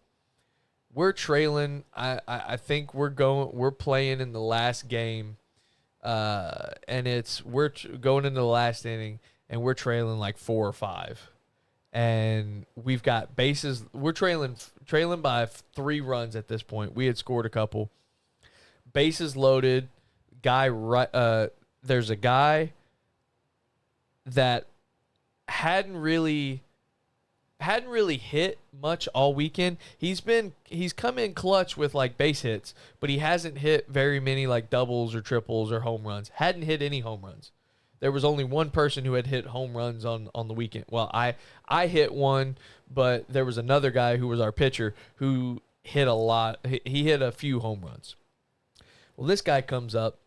We're trailing. I think we're playing in the last game, and we're going into the last inning, and we're trailing 4 or 5. And we've got bases. We're trailing by 3 runs at this point. We had scored a couple. Bases loaded. There's a guy that hadn't really hit much all weekend. He's come in clutch with base hits, but he hasn't hit very many doubles or triples or home runs. Hadn't hit any home runs. There was only one person who had hit home runs on the weekend. Well, I hit one, but there was another guy who was our pitcher who hit a lot. He hit a few home runs. Well, this guy comes up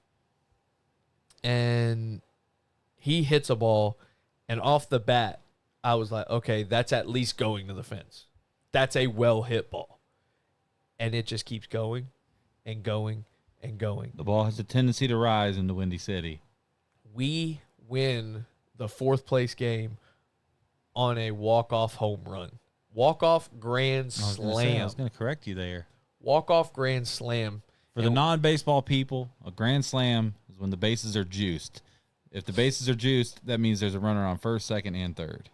and he hits a ball, and off the bat, I was like, okay, that's at least going to the fence. That's a well-hit ball. And it just keeps going and going and going. The ball has a tendency to rise in the Windy City. We win the 4th place game on a walk-off home run. Walk-off grand I slam. was going to correct you there. Walk-off grand slam. For the non-baseball people, a grand slam is when the bases are juiced. If the bases are juiced, that means there's a runner on first, second, and third.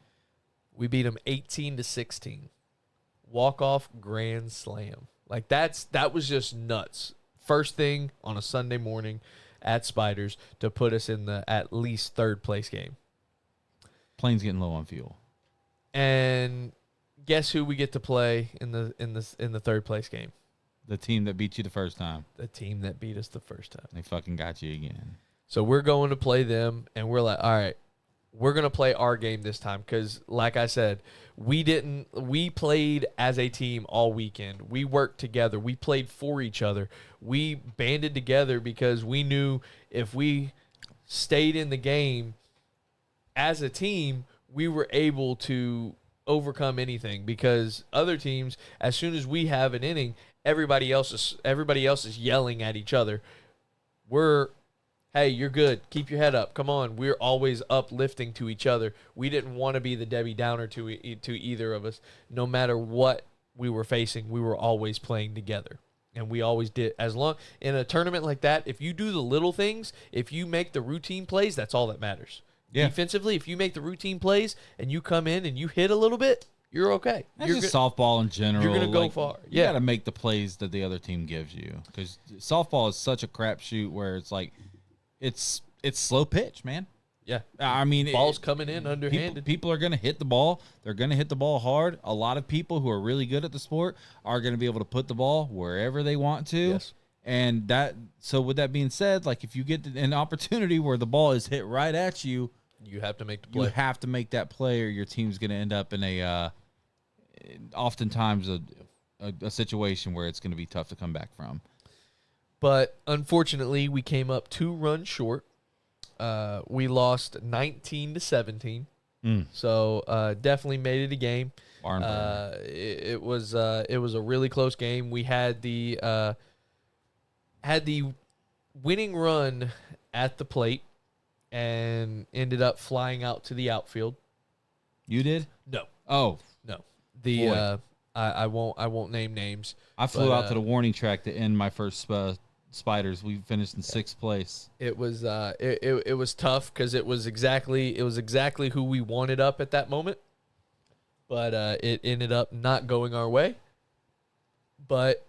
We beat them 18-16. Walk-off grand slam. That was just nuts. First thing on a Sunday morning at Spiders to put us in the at least 3rd place game. Plane's getting low on fuel. And guess who we get to play in the 3rd place game? The team that beat you the first time. The team that beat us the first time. They fucking got you again. So we're going to play them, and we're like, all right, we're going to play our game this time because, like I said, we played as a team all weekend. We worked together. We played for each other. We banded together because we knew if we stayed in the game as a team, we were able to overcome anything, because other teams, as soon as we have an inning, everybody else is yelling at each other. Hey, you're good. Keep your head up. Come on. We're always uplifting to each other. We didn't want to be the Debbie Downer to either of us. No matter what we were facing, we were always playing together. And we always did. As long in a tournament like that, if you do the little things, if you make the routine plays, that's all that matters. Yeah. Defensively, if you make the routine plays and you come in and you hit a little bit, you're okay. That's just softball in general. You're going to go far. You got to make the plays that the other team gives you, because softball is such a crapshoot where it's like it's slow pitch, man. Yeah. I mean, ball's coming in underhanded. People are going to hit the ball. They're going to hit the ball hard. A lot of people who are really good at the sport are going to be able to put the ball wherever they want to. Yes. And so with that being said, like if you get an opportunity where the ball is hit right at you, you have to make the play. You have to make that play, or your team's going to end up in oftentimes a situation where it's going to be tough to come back from. But unfortunately, we came up 2 runs short. We lost 19-17. So definitely made it a game. It was a really close game. We had the winning run at the plate and ended up flying out to the outfield. You did? No. Oh no. I won't name names. I flew out to the warning track to end my first Spiders. We finished in 6th place. It was it was tough because it was exactly who we wanted up at that moment, but it ended up not going our way. But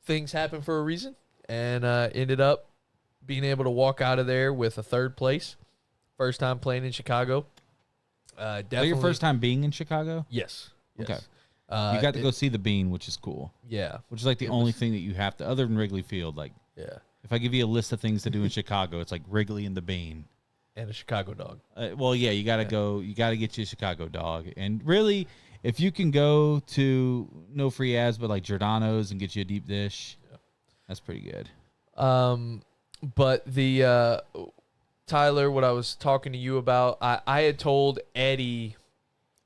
things happen for a reason, and ended up being able to walk out of there with a 3rd place. First time playing in Chicago. Definitely your first time being in Chicago? Yes. Okay. You got to go see the Bean, which is cool. Yeah. Which is like the only thing that you have to, other than Wrigley Field. Like, yeah. If I give you a list of things to do in Chicago, it's like Wrigley and the Bean. And a Chicago dog. Well, yeah, you got to go. You got to get you a Chicago dog. And really, if you can go to no free ads, but like Giordano's and get you a deep dish, that's pretty good. But the Tyler, what I was talking to you about, I had told Eddie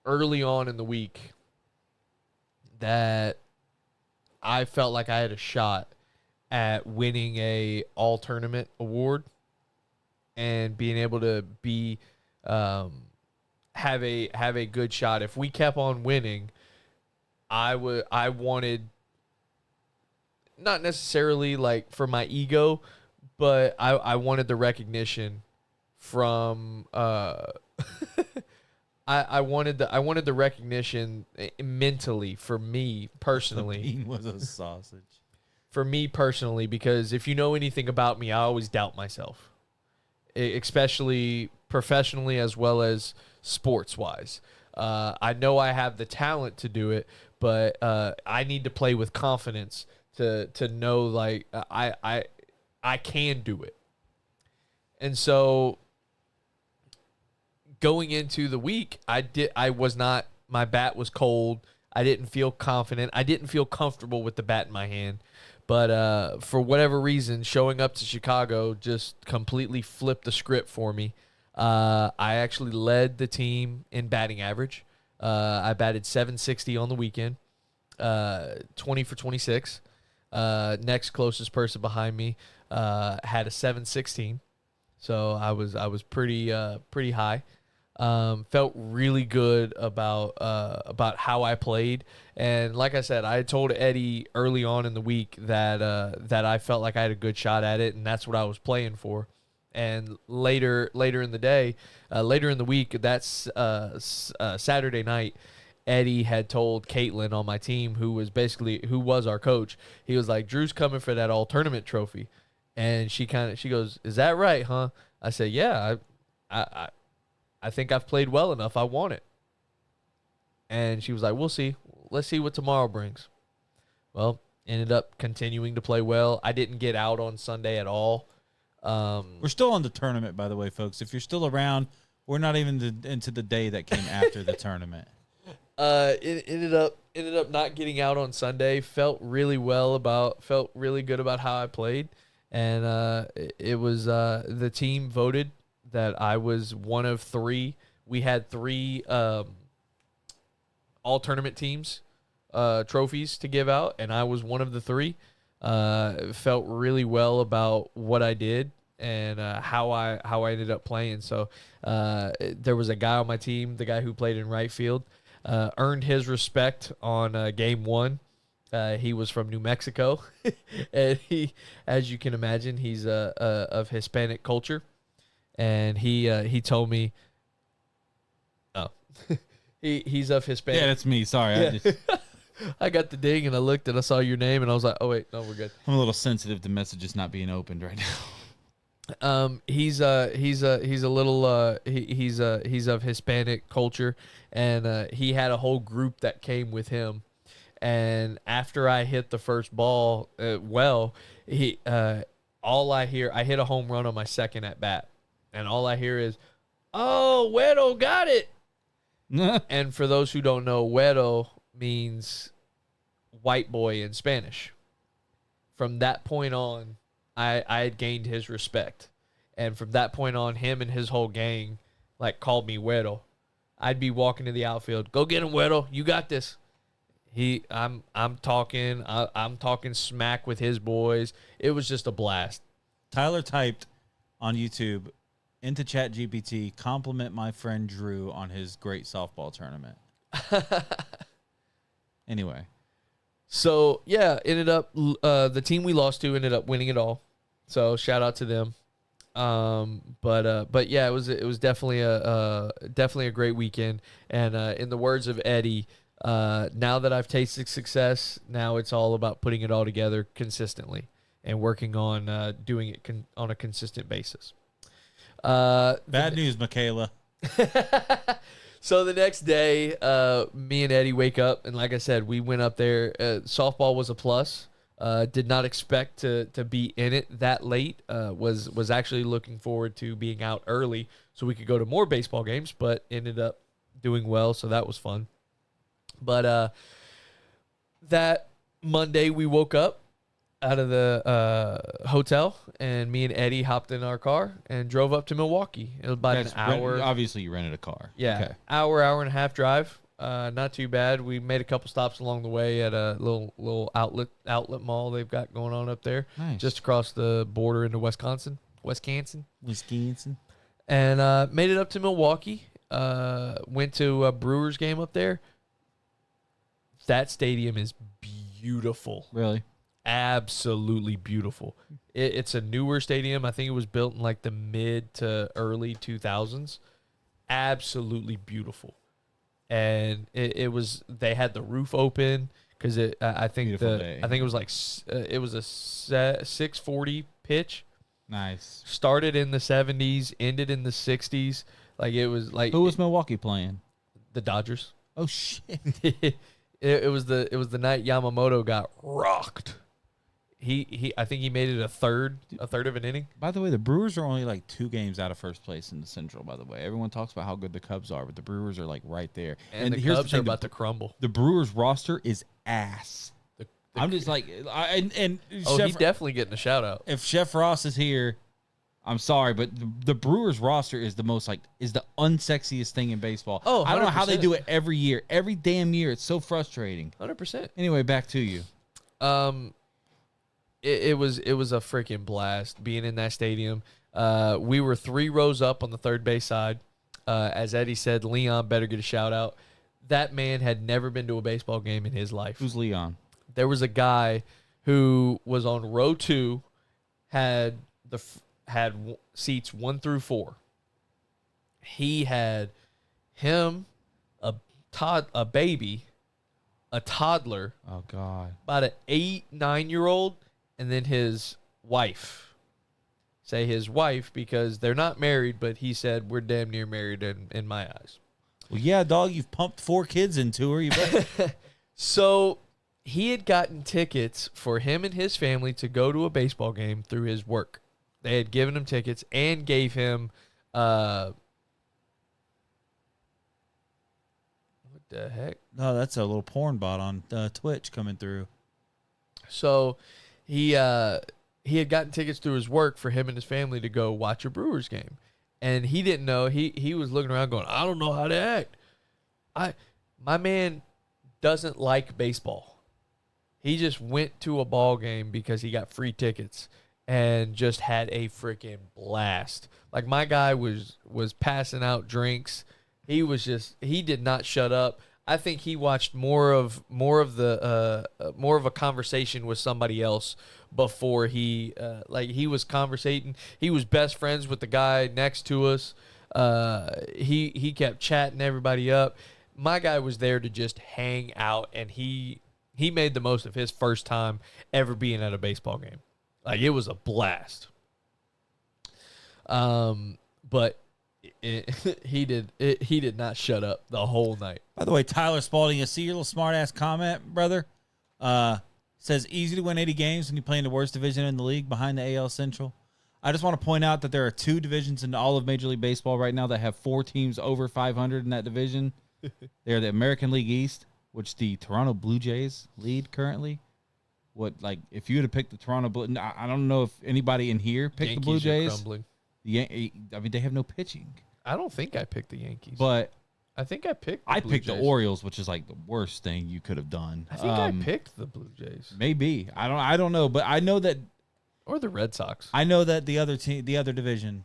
early on in the week that I felt like I had a shot at winning a all tournament award and being able to be have a good shot. If we kept on winning, I wanted, not necessarily like for my ego, but I wanted the recognition from I wanted the recognition mentally for me personally. The Bean was a sausage. For me personally, because if you know anything about me, I always doubt myself, especially professionally as well as sports-wise. I know I have the talent to do it, but I need to play with confidence to know like I can do it. And so going into the week, my bat was cold. I didn't feel confident. I didn't feel comfortable with the bat in my hand. But for whatever reason, showing up to Chicago just completely flipped the script for me. I actually led the team in batting average. I batted .760 on the weekend, 20 for 26. Next closest person behind me had a .716, so I was pretty high. Felt really good about how I played, and like I said, I told Eddie early on in the week that I felt like I had a good shot at it, and that's what I was playing for. And later in the day, later in the week, that's Saturday night, Eddie had told Caitlin on my team, who was our coach, he was like, Drew's coming for that all tournament trophy, and she goes, is that right, huh? I said, yeah, I think I've played well enough. I want it. And she was like, we'll see. Let's see what tomorrow brings. Well, ended up continuing to play well. I didn't get out on Sunday at all. We're still on the tournament, by the way, folks. If you're still around, we're not even into the day that came after the tournament. It ended up not getting out on Sunday. Felt really good about how I played. And it was the team voted that I was one of 3 we had 3 all tournament teams trophies to give out, and I was one of the 3. Felt really well about what I did and how I ended up playing. So there was a guy on my team, the guy who played in right field, earned his respect on game 1. He was from New Mexico, and he, as you can imagine, he's of Hispanic culture, and he told me, oh, he's of Hispanic. Yeah, that's me. Sorry, Yeah. I got the ding and I looked and I saw your name and I was like, oh wait, no, we're good. I'm a little sensitive to messages not being opened right now. He's of Hispanic culture, and he had a whole group that came with him. And after I hit the first ball, all I hear, I hit a home run on my second at bat, and all I hear is, "Oh, Wedo got it!" And for those who don't know, Wedo means white boy in Spanish. From that point on, I had gained his respect. And from that point on, him and his whole gang called me Wedo. I'd be walking to the outfield, "Go get him, Wedo. You got this." I'm talking smack with his boys. It was just a blast. Tyler typed on YouTube into ChatGPT, compliment my friend Drew on his great softball tournament. Anyway. So, yeah, ended up the team we lost to ended up winning it all. So, shout out to them. But yeah, it was definitely a great weekend. And in the words of Eddie, now that I've tasted success, now it's all about putting it all together consistently and working on doing it on a consistent basis. Bad news, Michaela. So the next day, me and Eddie wake up, and like I said, we went up there. Softball was a plus. Did not expect to be in it that late. Was actually looking forward to being out early so we could go to more baseball games, but ended up doing well, so that was fun. But that Monday we woke up out of the hotel, and me and Eddie hopped in our car and drove up to Milwaukee. It was about an hour. Obviously, you rented a car. Yeah, Okay. hour and a half drive. Not too bad. We made a couple stops along the way at a little outlet mall they've got going on up there, Nice. just across the border into Wisconsin, Wisconsin. and made it up to Milwaukee. Went to a Brewers game up there. That stadium is beautiful. Really? Absolutely beautiful. It's a newer stadium. I think it was built in the mid to early 2000s. Absolutely beautiful. And it was, they had the roof open because I think Beautiful day. it was it was a 640 pitch. Nice. Started in the 70s, ended in the 60s. It was Who was Milwaukee playing? the Dodgers. Oh shit! It was the night Yamamoto got rocked. I think he made it a third of an inning. By the way, the Brewers are only 2 games out of first place in the Central. By the way, everyone talks about how good the Cubs are, but the Brewers are right there. And the here's Cubs are thing, about to crumble. The Brewers roster is ass. I'm just He's definitely getting a shout out. If Chef Ross is here, I'm sorry, but the Brewers roster is the most is the unsexiest thing in baseball. Oh, I don't know how they 100%. do it every year, every damn year. It's so frustrating. 100%. Anyway, back to you. It was a freaking blast being in that stadium. We were 3 rows up on the third base side. As Eddie said, Leon better get a shout out. That man had never been to a baseball game in his life. Who's Leon? There was a guy who was on row 2, had seats 1 through 4. He had him, a baby, a toddler, Oh God. about an 8-9-year-old, and then his wife. Say his wife because they're not married, but he said we're damn near married in my eyes. Well, yeah, dog. You've pumped 4 kids into her. You bet. So he had gotten tickets for him and his family to go to a baseball game through his work. They had given him tickets and gave him what the heck? No, that's a little porn bot on Twitch coming through. So he had gotten tickets through his work for him and his family to go watch a Brewers game. and he didn't know. He was looking around going, I don't know how to act. My man doesn't like baseball. He just went to a ball game because he got free tickets and just had a freaking blast. Like, my guy was passing out drinks. He did not shut up. I think he watched more of a conversation with somebody else before he was conversating. He was best friends with the guy next to us. He kept chatting everybody up. My guy was there to just hang out, and he made the most of his first time ever being at a baseball game. Like, it was a blast. But he did not shut up the whole night. By the way, Tyler Spalding, I see your little smart ass comment, brother. Says easy to win 80 games when you play in the worst division in the league behind the AL Central. I just want to point out that there are 2 divisions in all of Major League Baseball right now that have 4 teams over 500 in that division. They're the American League East, which the Toronto Blue Jays lead currently. If you would have picked the Toronto Blue, I don't know if anybody in here picked Yankees the Blue Jays. Are crumbling. They have no pitching. I don't think I picked the Yankees, But I think I picked. I picked the Orioles, which is like the worst thing you could have done. I think I picked the Blue Jays, maybe. I don't know, but I know that or the Red Sox. I know that the other division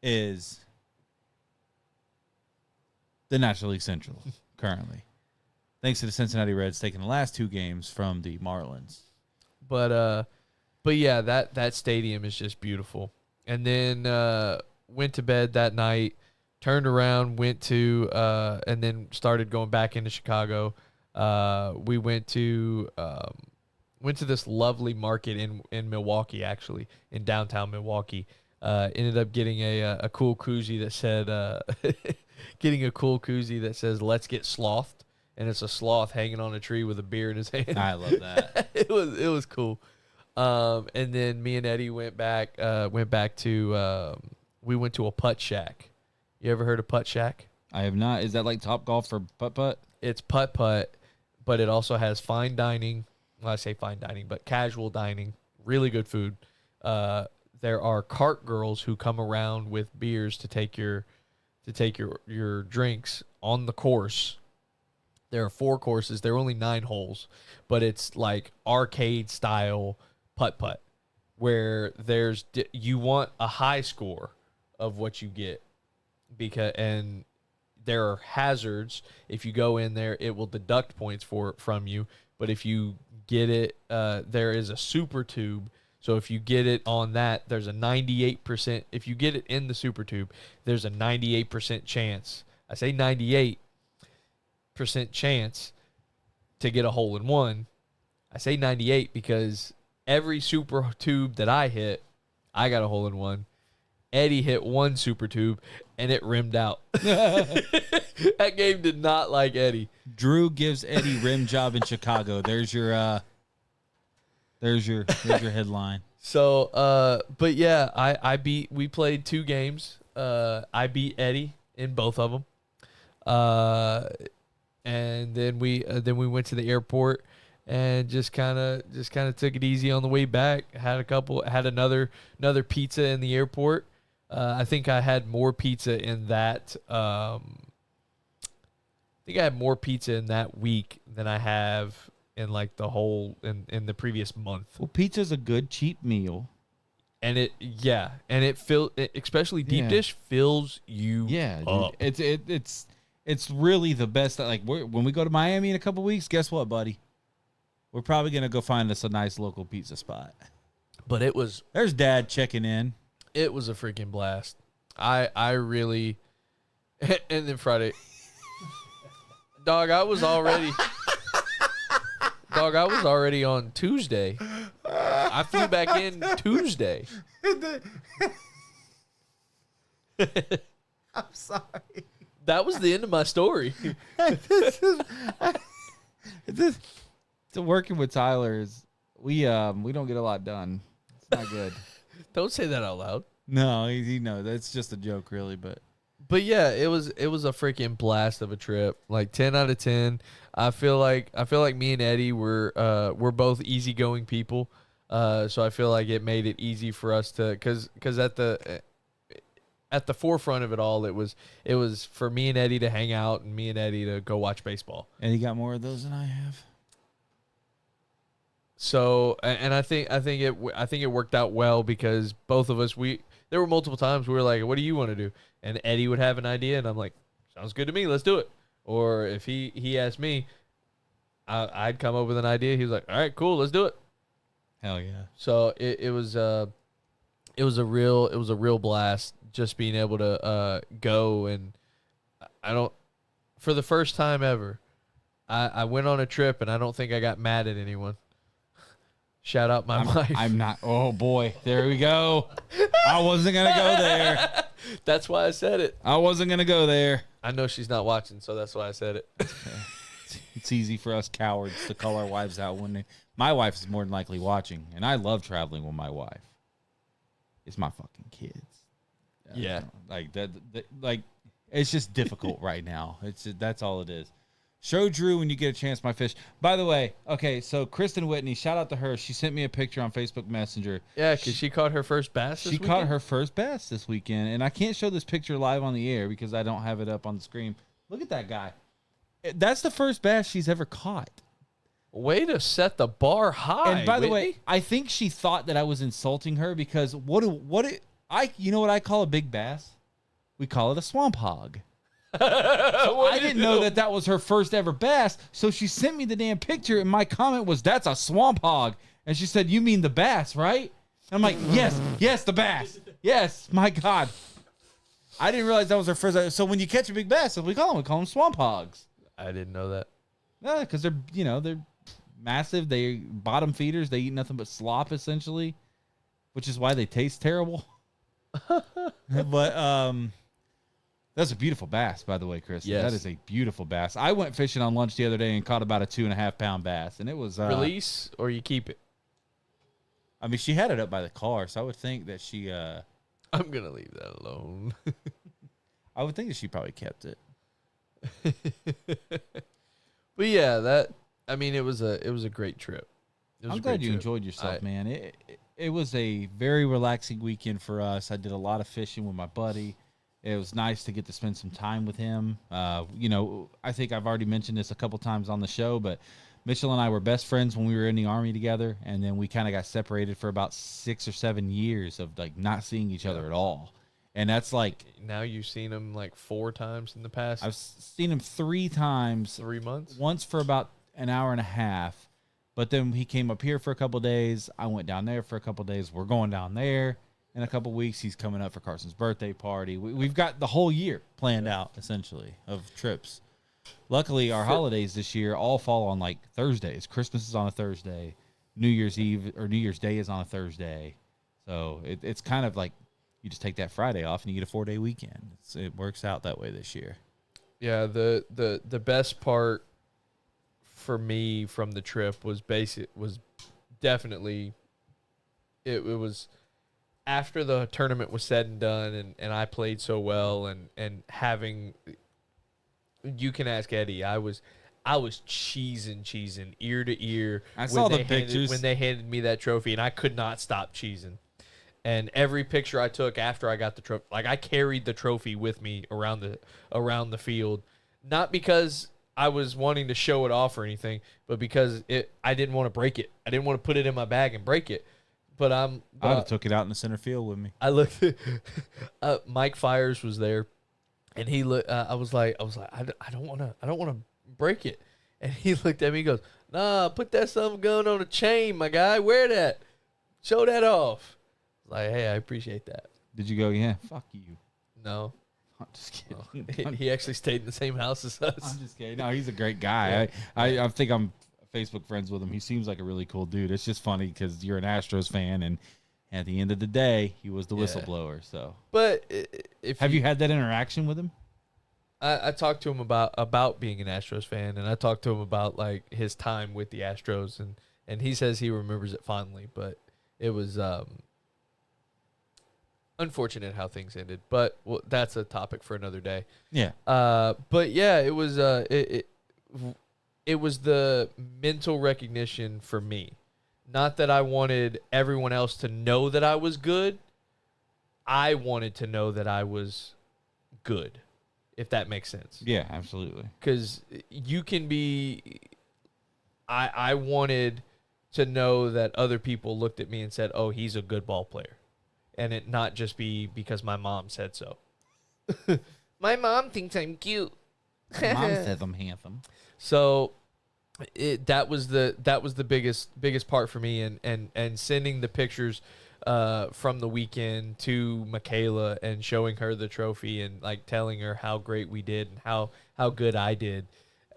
is the National League Central currently, thanks to the Cincinnati Reds taking the last 2 games from the Marlins. But yeah, that stadium is just beautiful. And then went to bed that night, turned around, went to and then started going back into Chicago. We went to this lovely market in Milwaukee, actually, in downtown Milwaukee. Ended up getting a cool koozie that said "Let's get slothed," and it's a sloth hanging on a tree with a beer in his hand. I love that. It was cool. And then me and Eddie went back to we went to a putt shack. You ever heard of Putt Shack? I have not. Is that like Top Golf for putt-putt? It's putt-putt, but it also has fine dining. Well, I say fine dining, but casual dining. Really good food. There are cart girls who come around with beers to take your drinks on the course. There are 4 courses. There are only 9 holes, but it's like arcade style putt-putt, where you want a high score of what you get, and there are hazards. If you go in there, it will deduct points from you. But if you get it, there is a super tube. So if you get it on that, there's a 98%. If you get it in the super tube, there's a 98% chance. I say 98% chance to get a hole in one. I say 98 because every super tube that I hit, I got a hole in one. Eddie hit 1 super tube and it rimmed out. That game did not like Eddie. Drew gives Eddie rim job in Chicago. There's your headline. So, but yeah, we played 2 games. I beat Eddie in both of them. And then we went to the airport and just kind of took it easy on the way back. Had another pizza in the airport. I think I had more pizza in that. I think I had more pizza in that week than I have in like the whole in the previous month. Well, pizza's a good cheap meal, and it fills, especially deep dish fills you. Yeah, up. It's really the best. Like when we go to Miami in a couple weeks, guess what, buddy? We're probably gonna go find us a nice local pizza spot. But there's Dad checking in. It was a freaking blast. I really, and then Friday, dog. I was already on Tuesday. I flew back in Tuesday. I'm sorry. That was the end of my story. It's working with Tyler is we don't get a lot done. It's not good. Don't say that out loud. No, he knows. That's just a joke, really. But yeah, it was a freaking blast of a trip. Like 10 out of 10. I feel like me and Eddie we're both easygoing people. So I feel like it made it easy for us to because at the forefront of it all, it was for me and Eddie to hang out and me and Eddie to go watch baseball. And he got more of those than I have. So, and I think it worked out well because both of us, there were multiple times we were like, what do you want to do? And Eddie would have an idea and I'm like, sounds good to me, let's do it. Or if he asked me, I'd come up with an idea. He was like, all right, cool, let's do it. Hell yeah. So it was a real blast just being able to go. And for the first time ever, I went on a trip and I don't think I got mad at anyone. Shout out my wife. I'm not. Oh boy, there we go. I wasn't gonna go there. That's why I said it. I wasn't gonna go there. I know she's not watching, so that's why I said it. It's easy for us cowards to call our wives out when my wife is more than likely watching, and I love traveling with my wife. It's my fucking kids. Yeah. Like that. Like it's just difficult right now. That's all it is. Show Drew when you get a chance, my fish. By the way, okay, so Kristen Whitney, shout out to her. She sent me a picture on Facebook Messenger. Yeah, because she caught her first bass this weekend? Caught her first bass this weekend, and I can't show this picture live on the air because I don't have it up on the screen. Look at that guy. That's the first bass she's ever caught. Way to set the bar high. And by the way, Whitney. I think she thought that I was insulting her because you know what I call a big bass? We call it a swamp hog. I didn't know that was her first ever bass, so she sent me the damn picture, and my comment was, "That's a swamp hog," and she said, "You mean the bass, right?" And I'm like, "Yes, the bass, yes." My God, I didn't realize that was her first. So when you catch a big bass, we call them swamp hogs. I didn't know that. Yeah, because they're massive. They bottom feeders. They eat nothing but slop essentially, which is why they taste terrible. But that's a beautiful bass, by the way, Chris. Yes. That is a beautiful bass. I went fishing on lunch the other day and caught about a 2.5 pound bass, and it was Release or you keep it? I mean, she had it up by the car, so I would think that she. I'm gonna leave that alone. I would think that she probably kept it. But yeah, it was a great trip. I'm glad you enjoyed yourself, man. It was a very relaxing weekend for us. I did a lot of fishing with my buddy. It was nice to get to spend some time with him. I think I've already mentioned this a couple times on the show, but Mitchell and I were best friends when we were in the Army together, and then we kind of got separated for about 6 or 7 years of like not seeing each other at all. And that's like now you've seen him like 4 times in the past. I've seen him 3 times. 3 months. Once for about an hour and a half, but then he came up here for a couple of days. I went down there for a couple of days. We're going down there in a couple of weeks. He's coming up for Carson's birthday party. We've got the whole year planned out essentially of trips. Luckily, our holidays this year all fall on like Thursdays. Christmas is on a Thursday. New Year's Eve or New Year's Day is on a Thursday. So it's kind of like you just take that Friday off and you get a 4-day weekend. It works out that way this year. Yeah, the best part for me from the trip was definitely it was after the tournament was said and done and I played so well and having, you can ask Eddie, I was cheesing ear to ear. I saw the pictures when they handed me that trophy, and I could not stop cheesing. And every picture I took after I got the trophy, like I carried the trophy with me around the field, not because I was wanting to show it off or anything, but because I didn't want to break it. I didn't want to put it in my bag and break it. But I would have took it out in the center field with me. I looked. Mike Fires was there, and he looked. I was like, I don't want to break it. And he looked at me. He goes, "Nah, put that something gun on a chain, my guy. Wear that. Show that off." Like, hey, I appreciate that. Did you go? Yeah, fuck you. No, I'm just kidding. He actually stayed in the same house as us. I'm just kidding. No, he's a great guy. Yeah. I think I'm Facebook friends with him. He seems like a really cool dude. It's just funny because you're an Astros fan, and at the end of the day, he was the whistleblower. So, but have you had that interaction with him? I talked to him about being an Astros fan, and I talked to him about like his time with the Astros, and he says he remembers it fondly, but it was unfortunate how things ended. But that's a topic for another day. Yeah. But yeah, it was it was the mental recognition for me. Not that I wanted everyone else to know that I was good. I wanted to know that I was good, if that makes sense. Yeah, absolutely. Because you can be. I wanted to know that other people looked at me and said, "Oh, he's a good ball player," and it not just be because my mom said so. My mom thinks I'm cute. Mom says I'm handsome. So that was the biggest part for me, and sending the pictures from the weekend to Michaela and showing her the trophy and like telling her how great we did and how good I did.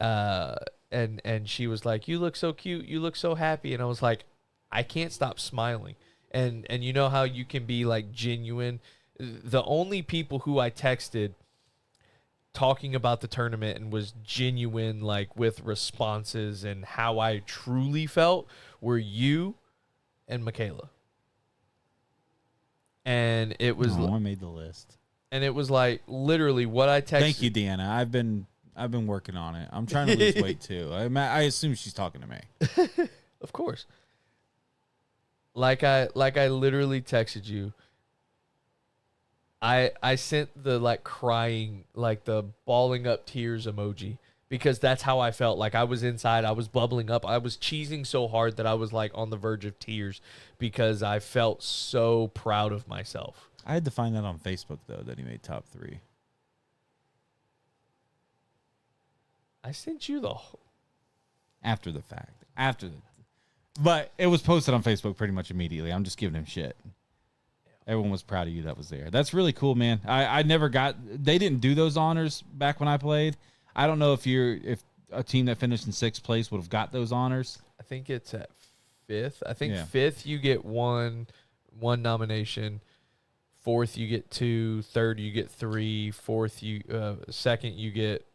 And she was like, "You look so cute. You look so happy." And I was like, I can't stop smiling. And you know how you can be like genuine. The only people who I texted talking about the tournament and was genuine, like with responses and how I truly felt, were you and Michaela. And it was I made the list. and it was like literally what I texted. Thank you, Deanna. I've been working on it. I'm trying to lose weight too. I assume she's talking to me. Of course. Like I literally texted you. I sent the like crying, like the balling up tears emoji, because that's how I felt. Like I was inside, I was bubbling up. I was cheesing so hard that I was like on the verge of tears because I felt so proud of myself. I had to find that on Facebook though that he made top 3. I sent you the After the fact. But it was posted on Facebook pretty much immediately. I'm just giving him shit. Everyone was proud of you that was there. That's really cool, man. I never got. They didn't do those honors back when I played. I don't know if a team that finished in 6th place would have got those honors. I think it's at 5th. I think Yeah. 5th you get one nomination. 4th you get 2. 3rd you get 3. 4th you 2nd you get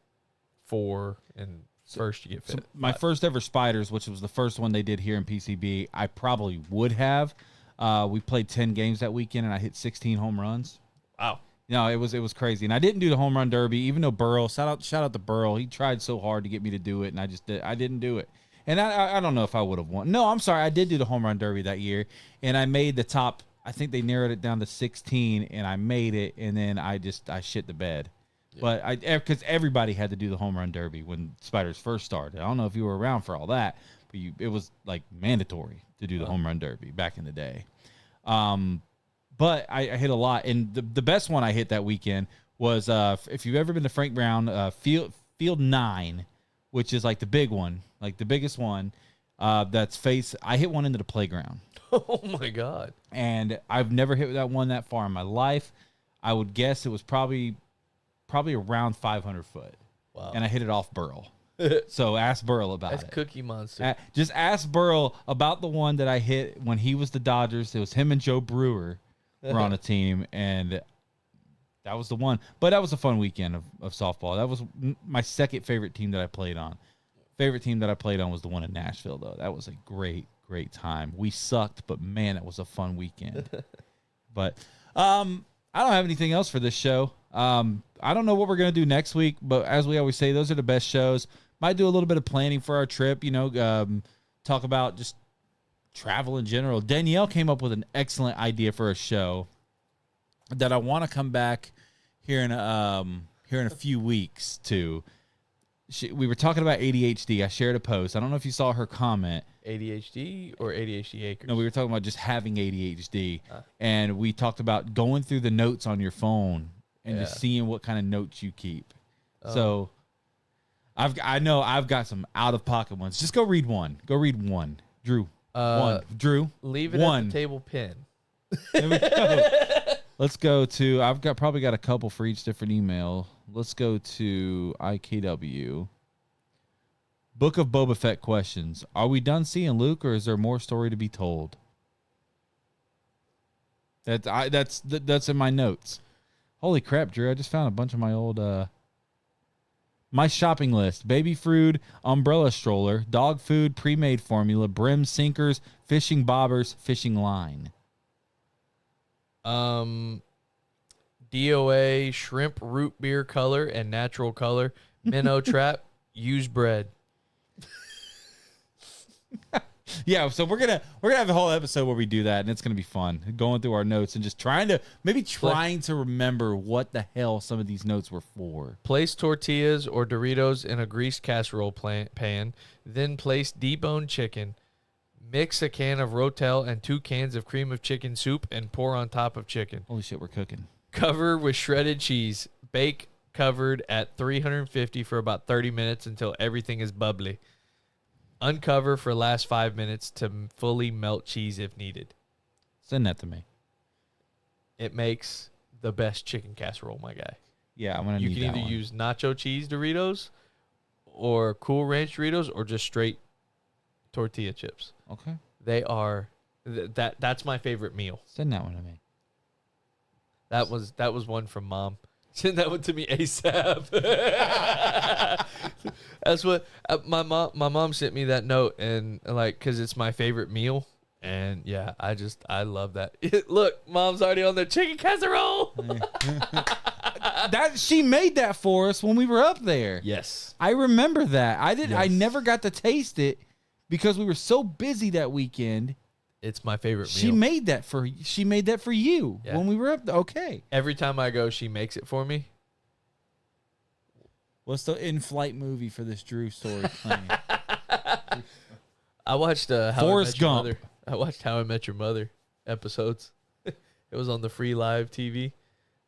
4, and 1st you get 5th. So my first ever Spiders, which was the first one they did here in PCB, I probably would have. We played 10 games that weekend, and I hit 16 home runs. Wow. No, it was crazy, and I didn't do the home run derby, even though Burrow. Shout out to Burrow. He tried so hard to get me to do it, and I didn't do it. And I don't know if I would have won. No, I'm sorry, I did do the home run derby that year, and I made the top. I think they narrowed it down to 16, and I made it, and then I shit the bed. Yeah. But because everybody had to do the home run derby when Spiders first started. I don't know if you were around for all that, but it was like mandatory to do the home run derby back in the day. But I hit a lot, and the best one I hit that weekend was if you've ever been to Frank Brown, Field 9, which is like the big one, like the biggest one. I hit one into the playground. Oh my God! And I've never hit that one that far in my life. I would guess it was probably around 500 foot. Wow! And I hit it off Burl. So ask Burl about it. That's Cookie Monster. Just ask Burl about the one that I hit when he was the Dodgers. It was him and Joe Brewer were on a team, and that was the one. But that was a fun weekend of softball. That was my second favorite team that I played on. Favorite team that I played on was the one in Nashville, though. That was a great time. We sucked, but man, it was a fun weekend. But I don't have anything else for this show. I don't know what we're going to do next week, but as we always say, those are the best shows. Might do a little bit of planning for our trip, talk about just travel in general. Danielle came up with an excellent idea for a show that I want to come back here in a few weeks to. We were talking about ADHD. I shared a post. I don't know if you saw her comment. ADHD or ADHD acres? No, we were talking about just having ADHD. And we talked about going through the notes on your phone and just seeing what kind of notes you keep. So I know I've got some out-of-pocket ones. Just go read one. Drew. One. Drew. Leave it one. at the table pin. There we go. Let's go to, I've probably got a couple for each different email. Let's go to IKW. Book of Boba Fett questions. Are we done seeing Luke, or is there more story to be told? That's in my notes. Holy crap, Drew! I just found a bunch of my old my shopping list: baby food, umbrella stroller, dog food, pre-made formula, brim sinkers, fishing bobbers, fishing line. DOA, shrimp root beer color and natural color, minnow trap, used bread. Yeah, so we're gonna have a whole episode where we do that, and it's gonna be fun going through our notes and just trying to remember what the hell some of these notes were for. Place tortillas or Doritos in a greased casserole pan, then place deboned chicken. Mix a can of Rotel and 2 cans of cream of chicken soup and pour on top of chicken. Holy shit, we're cooking. Cover with shredded cheese. Bake covered at 350 for about 30 minutes until everything is bubbly. Uncover for last 5 minutes to fully melt cheese if needed. Send that to me. It makes the best chicken casserole, my guy. Yeah, I'm gonna You need can that either one. use nacho cheese Doritos or Cool Ranch Doritos or just straight tortilla chips. Okay. They are that's my favorite meal. Send that one to me. That was one from Mom. Send that one to me ASAP. That's what my mom sent me that note, and like, cause it's my favorite meal, and yeah, I love that. Look, Mom's already on the chicken casserole. That she made that for us when we were up there. Yes, I remember that. I Yes. never got to taste it because we were so busy that weekend. it's my favorite She meal. made that for you Yeah. when we were up there. Okay. Every time I go, she makes it for me. What's the in-flight movie for this Drew story playing? I watched How Forrest I Met Your Gump. Mother. I watched How I Met Your Mother episodes. It was on the free live TV.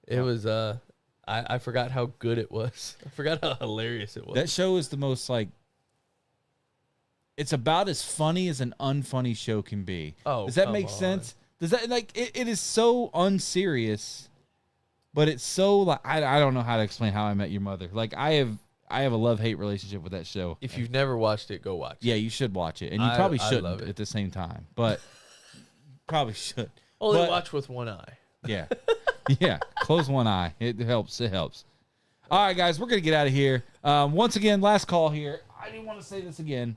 It was I forgot how good it was. I forgot how hilarious it was. That show is the most like. It's about as funny as an unfunny show can be. Oh, does that come make on. sense? Does that like it is so unserious, but it's so like I don't know how to explain How I Met Your Mother. Like I have a love-hate relationship with that show. If you've never watched it, go watch it. Yeah, you should watch it, and you I- probably I shouldn't love it. at the same time, but probably should. Only But- watch with one eye. Yeah, yeah. Close one eye. It helps. It helps. All right, guys, we're gonna get out of here. Once again, last call here. I didn't want to say this again.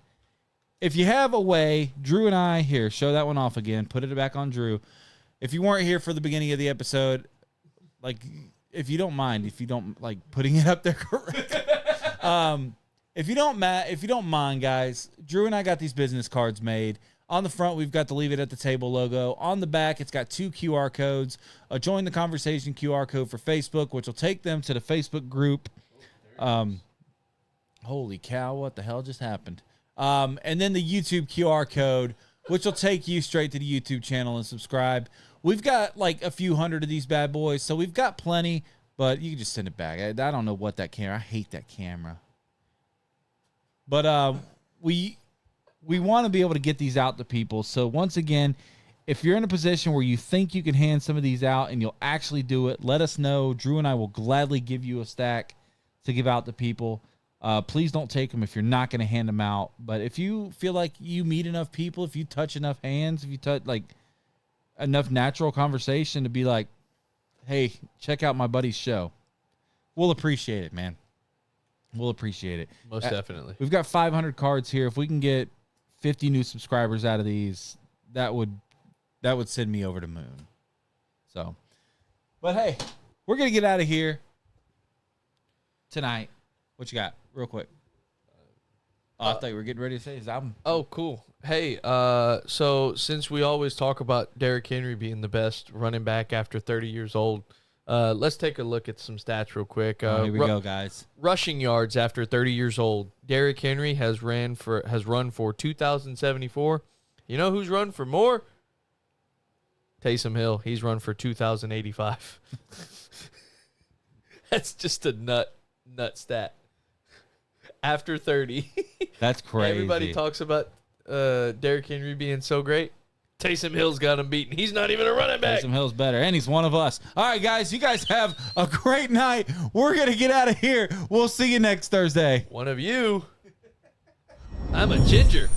If you have a way, Drew and I here, show that one off again. Put it back on Drew. If you weren't here for the beginning of the episode, like, if you don't mind, if you don't like putting it up there correct. If you don't mind, guys, Drew and I got these business cards made. On the front, we've got the Leave It at the Table logo. On the back, it's got 2 QR codes. A Join the Conversation QR code for Facebook, which will take them to the Facebook group. Holy cow, what the hell just happened? And then the YouTube QR code, which will take you straight to the YouTube channel and subscribe. We've got like a few hundred of these bad boys, so we've got plenty, but you can just send it back. I don't know what that camera. I hate that camera. But we want to be able to get these out to people. So once again, if you're in a position where you think you can hand some of these out and you'll actually do it, let us know. Drew and I will gladly give you a stack to give out to people. Please don't take them if you're not going to hand them out. But if you feel like you meet enough people, if you touch enough hands, if you touch like enough natural conversation to be like, hey, check out my buddy's show, we'll appreciate it, man. We'll appreciate it. Most definitely. We've got 500 cards here. If we can get 50 new subscribers out of these, that would send me over the moon. So, but hey, we're going to get out of here tonight. What you got real quick? I thought you were getting ready to say his album. Oh, cool. Hey, so since we always talk about Derrick Henry being the best running back after 30 years old, let's take a look at some stats real quick. Here we go, guys. Rushing yards after 30 years old. Derrick Henry has run for 2,074. You know who's run for more? Taysom Hill. He's run for 2,085. That's just a nut stat. After 30. That's crazy. Everybody talks about Derrick Henry being so great. Taysom Hill's got him beaten. He's not even a running back. Taysom Hill's better, and he's one of us. All right, guys, you guys have a great night. We're going to get out of here. We'll see you next Thursday. One of you. I'm a ginger.